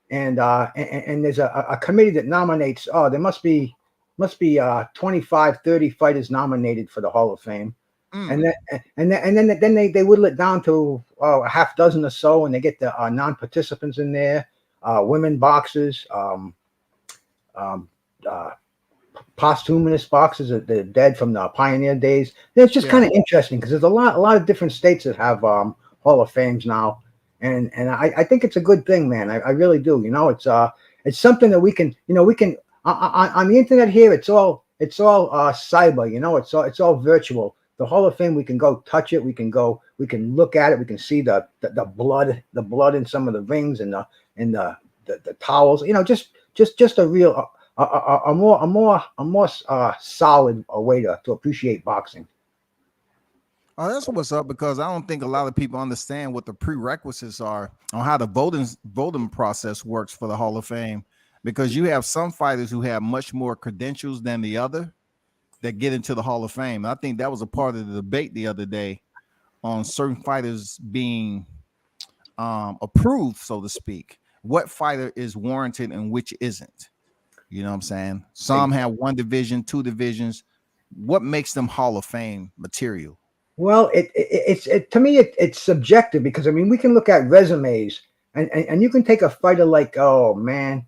M: and there's a committee that nominates. Oh, there must be 25, 30 fighters nominated for the Hall of Fame. And then they whittle it down to a half dozen or so, and they get the non-participants in there, women boxers, posthumous boxers, the dead from the pioneer days. And it's just kind of interesting because there's a lot of different states that have Hall of Fames now, and I think it's a good thing, man. I really do. You know, it's something that we can on the internet here. It's all cyber. You know, it's all virtual. The Hall of Fame, we can go touch it. We can look at it. We can see the blood in some of the rings and the towels. You know, just a real a more solid way to appreciate boxing.
B: Oh, that's what's up, because I don't think a lot of people understand what the prerequisites are on how the voting process works for the Hall of Fame, because you have some fighters who have much more credentials than the other that get into the Hall of Fame. I think that was a part of the debate the other day on certain fighters being approved, so to speak. What fighter is warranted and which isn't? You know what I'm saying? Some have one division, two divisions. What makes them Hall of Fame material?
M: Well, it's to me it's subjective, because I mean we can look at resumes and you can take a fighter like, oh man,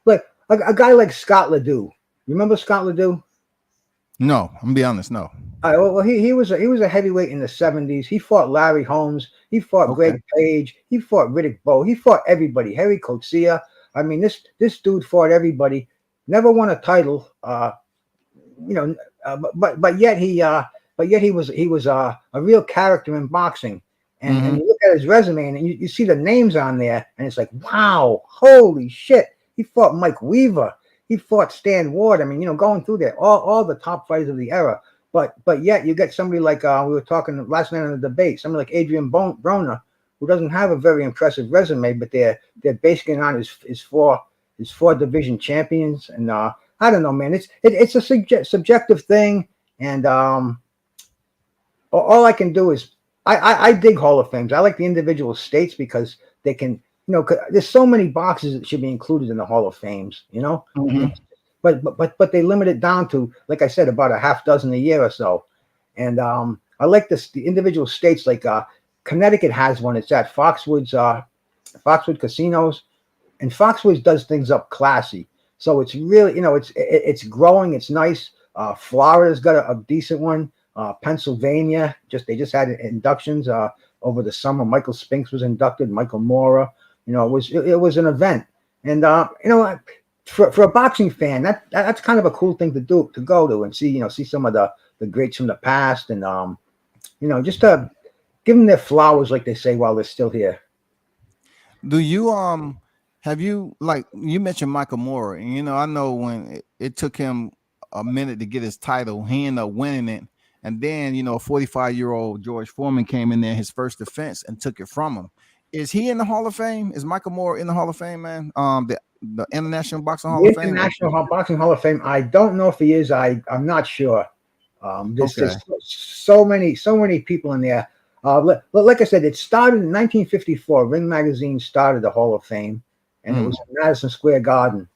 M: but a guy like Scott Ledoux. You remember Scott Ledoux?
B: No, I'm gonna be honest. No.
M: Well, he was a heavyweight in the 70s. He fought Larry Holmes. He fought Greg Page. He fought Riddick Bowe. He fought everybody. Harry Coetzee. I mean, this dude fought everybody. Never won a title. You know, but yet he was a real character in boxing. And you look at his resume and you see the names on there, and it's like, wow, holy shit! He fought Mike Weaver. He fought Stan Ward. I mean, you know, going through there, all the top fighters of the era. But yet you get somebody like we were talking last night on the debate, somebody like Adrian Broner, who doesn't have a very impressive resume, but they're basing it on his four division champions. And I don't know, man. It's a subjective thing, and all I can do is I dig Hall of Fames. I like the individual states because they can, you know, there's so many boxes that should be included in the Hall of Fames, you know. But they limit it down to, like I said, about a half dozen a year or so. And I like the individual states, like Connecticut has one. It's at Foxwood Casinos, and Foxwoods does things up classy. So it's really, you know, it's growing. It's nice. Florida's got a decent one. Pennsylvania they just had inductions over the summer. Michael Spinks was inducted. Michael Mora. You know, it was an event, and you know. For a boxing fan, that's kind of a cool thing to go to and see some of the greats from the past, and you know, just to give them their flowers, like they say, while they're still here.
B: Do you have you, like you mentioned Michael Moore, and you know, I know when it took him a minute to get his title, he ended up winning it, and then, you know, a 45-year-old George Foreman came in there, his first defense, and took it from him. Is he in the Hall of Fame? Is Michael Moore in the Hall of Fame, man? The International Boxing Hall of Fame?
M: International Boxing Hall of Fame. I don't know if he is. I'm not sure. There's so many people in there. Like I said, it started in 1954. Ring Magazine started the Hall of Fame, and it was in Madison Square Garden.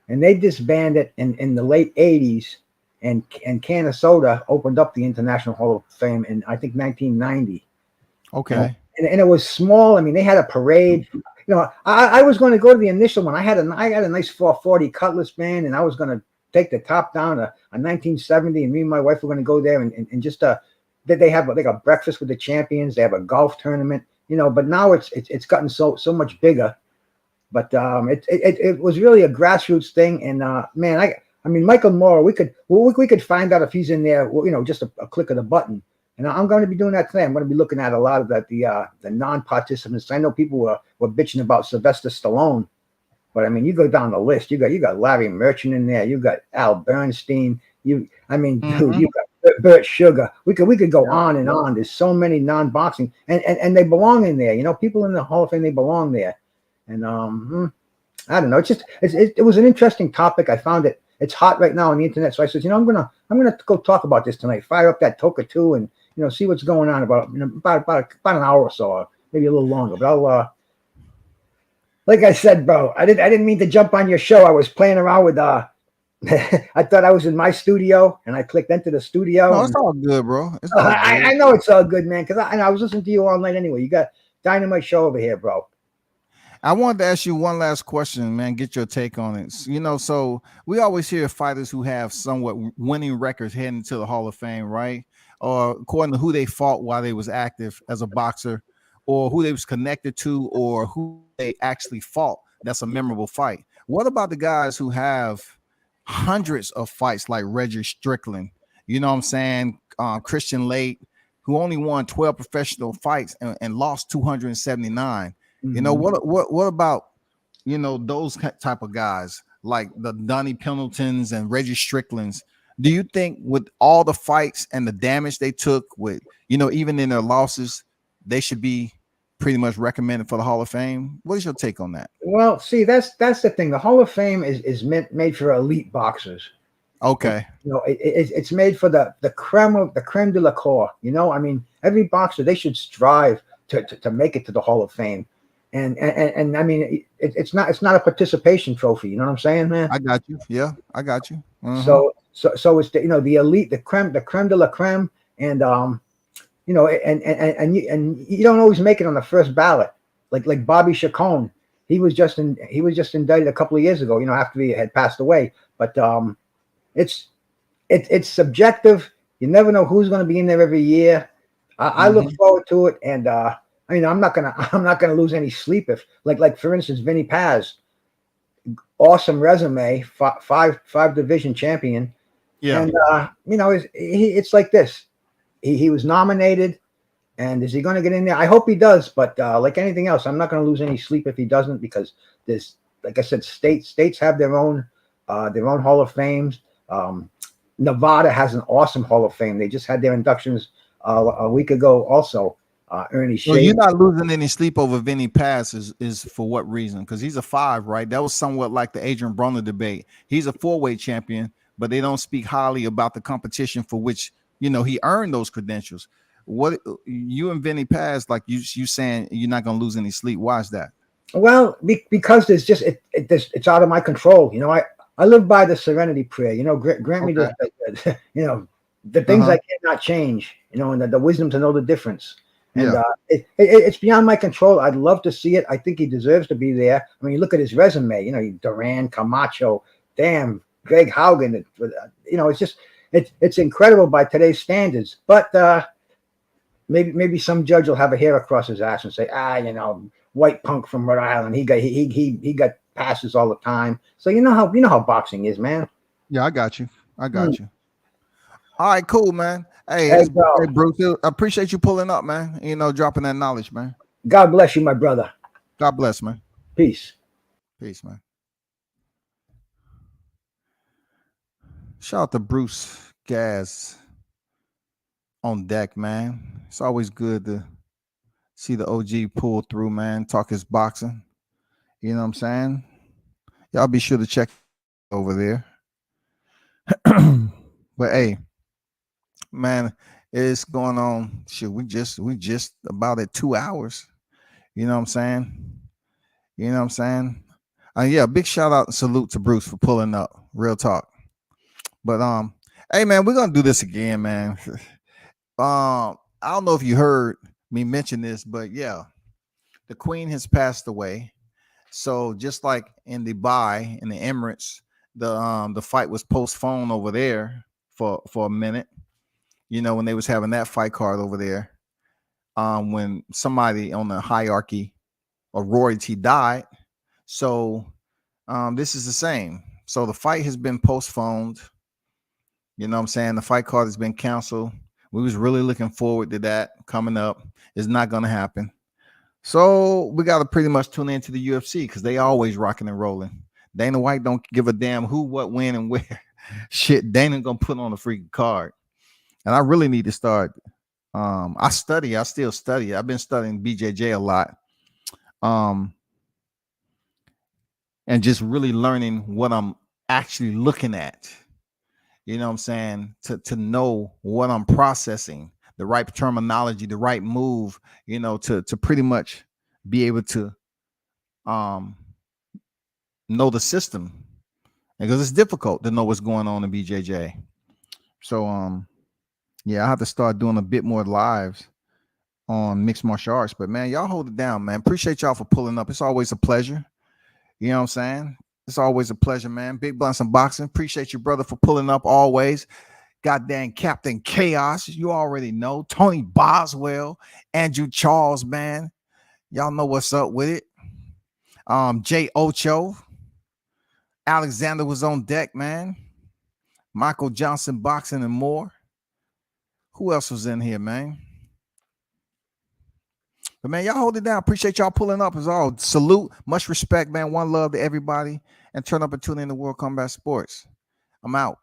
M: And they disbanded in the late 80s, and Canastota opened up the International Hall of Fame in, I think, 1990.
B: Okay.
M: And it was small. I mean, they had a parade. You know, I was going to go to the initial one. I had a nice 440 Cutlass band, and I was going to take the top down a 1970, and me and my wife were going to go there and just they have like a breakfast with the champions. They have a golf tournament. you know, but now it's gotten so much bigger. But it was really a grassroots thing, and man, I mean Michael Moore, we could find out if he's in there, you know, just a click of the button. And I'm going to be doing that today. I'm going to be looking at a lot of the non-participants. I know people were bitching about Sylvester Stallone, but I mean, you go down the list. You got Larry Merchant in there. You got Al Bernstein. Dude, you got Bert Sugar. We could go on and on. There's so many non-boxing, and they belong in there. You know, people in the Hall of Fame, they belong there. And I don't know. It was an interesting topic. I found it's hot right now on the internet. So I said, you know, I'm gonna go talk about this tonight. Fire up that Toka 2 and, you know, see what's going on about an hour or so, or maybe a little longer. But I'll like I said, bro, I didn't mean to jump on your show. I was playing around with I thought I was in my studio, and I clicked enter the studio.
B: No, it's all good, bro. It's all good.
M: I know it's all good, man, because I was listening to you all night anyway. You got dynamite show over here, bro.
B: I wanted to ask you one last question, man. Get your take on it. You know, so we always hear fighters who have somewhat winning records heading to the Hall of Fame, right? Or according to who they fought while they was active as a boxer, or who they was connected to, or who they actually fought. That's a memorable fight. What about the guys who have hundreds of fights like Reggie Strickland? You know what I'm saying? Christian Lake, who only won 12 professional fights and lost 279. You know, what about, you know, those type of guys like the Donnie Pendletons and Reggie Stricklands? Do you think with all the fights and the damage they took with, you know, even in their losses, they should be pretty much recommended for the Hall of Fame? What is your take on that?
M: Well, see, that's the thing. The Hall of Fame is made for elite boxers.
B: Okay.
M: You know, it's made for the creme de la corps. You know, I mean, every boxer, they should strive to make it to the Hall of Fame. And I mean, it's not a participation trophy. You know what I'm saying, man?
B: I got you. Yeah, I got you.
M: So it's the, you know, the elite, the creme de la creme, and you know, and you don't always make it on the first ballot. Like Bobby Chacon, he was just indicted a couple of years ago. You know, after he had passed away. But it's subjective. You never know who's going to be in there every year. I look forward to it, and I mean, I'm not gonna lose any sleep if, like for instance, Vinny Paz, awesome resume, five division champion. Yeah, and you know, it's like this. He was nominated, and is he going to get in there? I hope he does, but like anything else, I'm not going to lose any sleep if he doesn't, because there's, like I said, states have their own Hall of Fames. Nevada has an awesome Hall of Fame. They just had their inductions a week ago also. Ernie Shea.
B: Well, you're not losing any sleep over Vinny Paz is for what reason? Because he's a 5, right? That was somewhat like the Adrian Broner debate. He's a 4-weight champion, but they don't speak highly about the competition for which, you know, he earned those credentials. What you and Vinny Paz, like you saying you're not going to lose any sleep? Why is that?
M: Well, because there's just it's out of my control. You know, I live by the Serenity Prayer. You know, grant me the you know, the things I cannot change. You know, and the wisdom to know the difference. And it's beyond my control. I'd love to see it. I think he deserves to be there. I mean, you look at his resume. You know, Duran, Camacho, damn, Greg Haugen. You know, it's incredible by today's standards. But maybe some judge will have a hair across his ass and say, you know, white punk from Rhode Island. He got passes all the time. So you know how boxing is, man.
B: Yeah, I got you. I got you. All right, cool, man. Hey, Bruce, I appreciate you pulling up, man. You know, dropping that knowledge, man.
M: God bless you, my brother.
B: God bless, man.
M: Peace.
B: Peace, man. Shout out to Bruce Gaz on deck, man. It's always good to see the OG pull through, man. Talk his boxing. You know what I'm saying? Y'all be sure to check over there. But hey, man, it's going on. Shit, we just about at 2 hours. You know what I'm saying? You know what I'm saying? Yeah, big shout out and salute to Bruce for pulling up. Real talk. But hey man, we're gonna do this again, man. I don't know if you heard me mention this, but yeah, the Queen has passed away. So just like in Dubai, in the Emirates, the fight was postponed over there for a minute. You know, when they was having that fight card over there. when somebody on the hierarchy of royalty died. So this is the same. So the fight has been postponed. You know what I'm saying? The fight card has been canceled. We was really looking forward to that coming up. It's not going to happen. So we got to pretty much tune into the UFC because they always rocking and rolling. Dana White don't give a damn who, what, when, and where. Shit, Dana gonna put on a freaking card. And I really need to start. I still study. I've been studying BJJ a lot. And just really learning what I'm actually looking at. You know what I'm saying? To know what I'm processing, the right terminology, the right move, you know, to pretty much be able to know the system. Because it's difficult to know what's going on in BJJ. So yeah, I have to start doing a bit more lives on mixed martial arts. But man, y'all hold it down, man. Appreciate y'all for pulling up. It's always a pleasure. You know what I'm saying? It's always a pleasure, man. Big Blunts and Boxing. Appreciate you, brother, for pulling up always. Goddamn Captain Chaos. You already know. Tony Boswell, Andrew Charles, man. Y'all know what's up with it. Jay Ocho. Alexander was on deck, man. Michael Johnson Boxing and more. Who else was in here, man? But man, y'all hold it down. Appreciate y'all pulling up as all. Salute. Much respect, man. One love to everybody. And turn up and tune in to World Combat Sports. I'm out.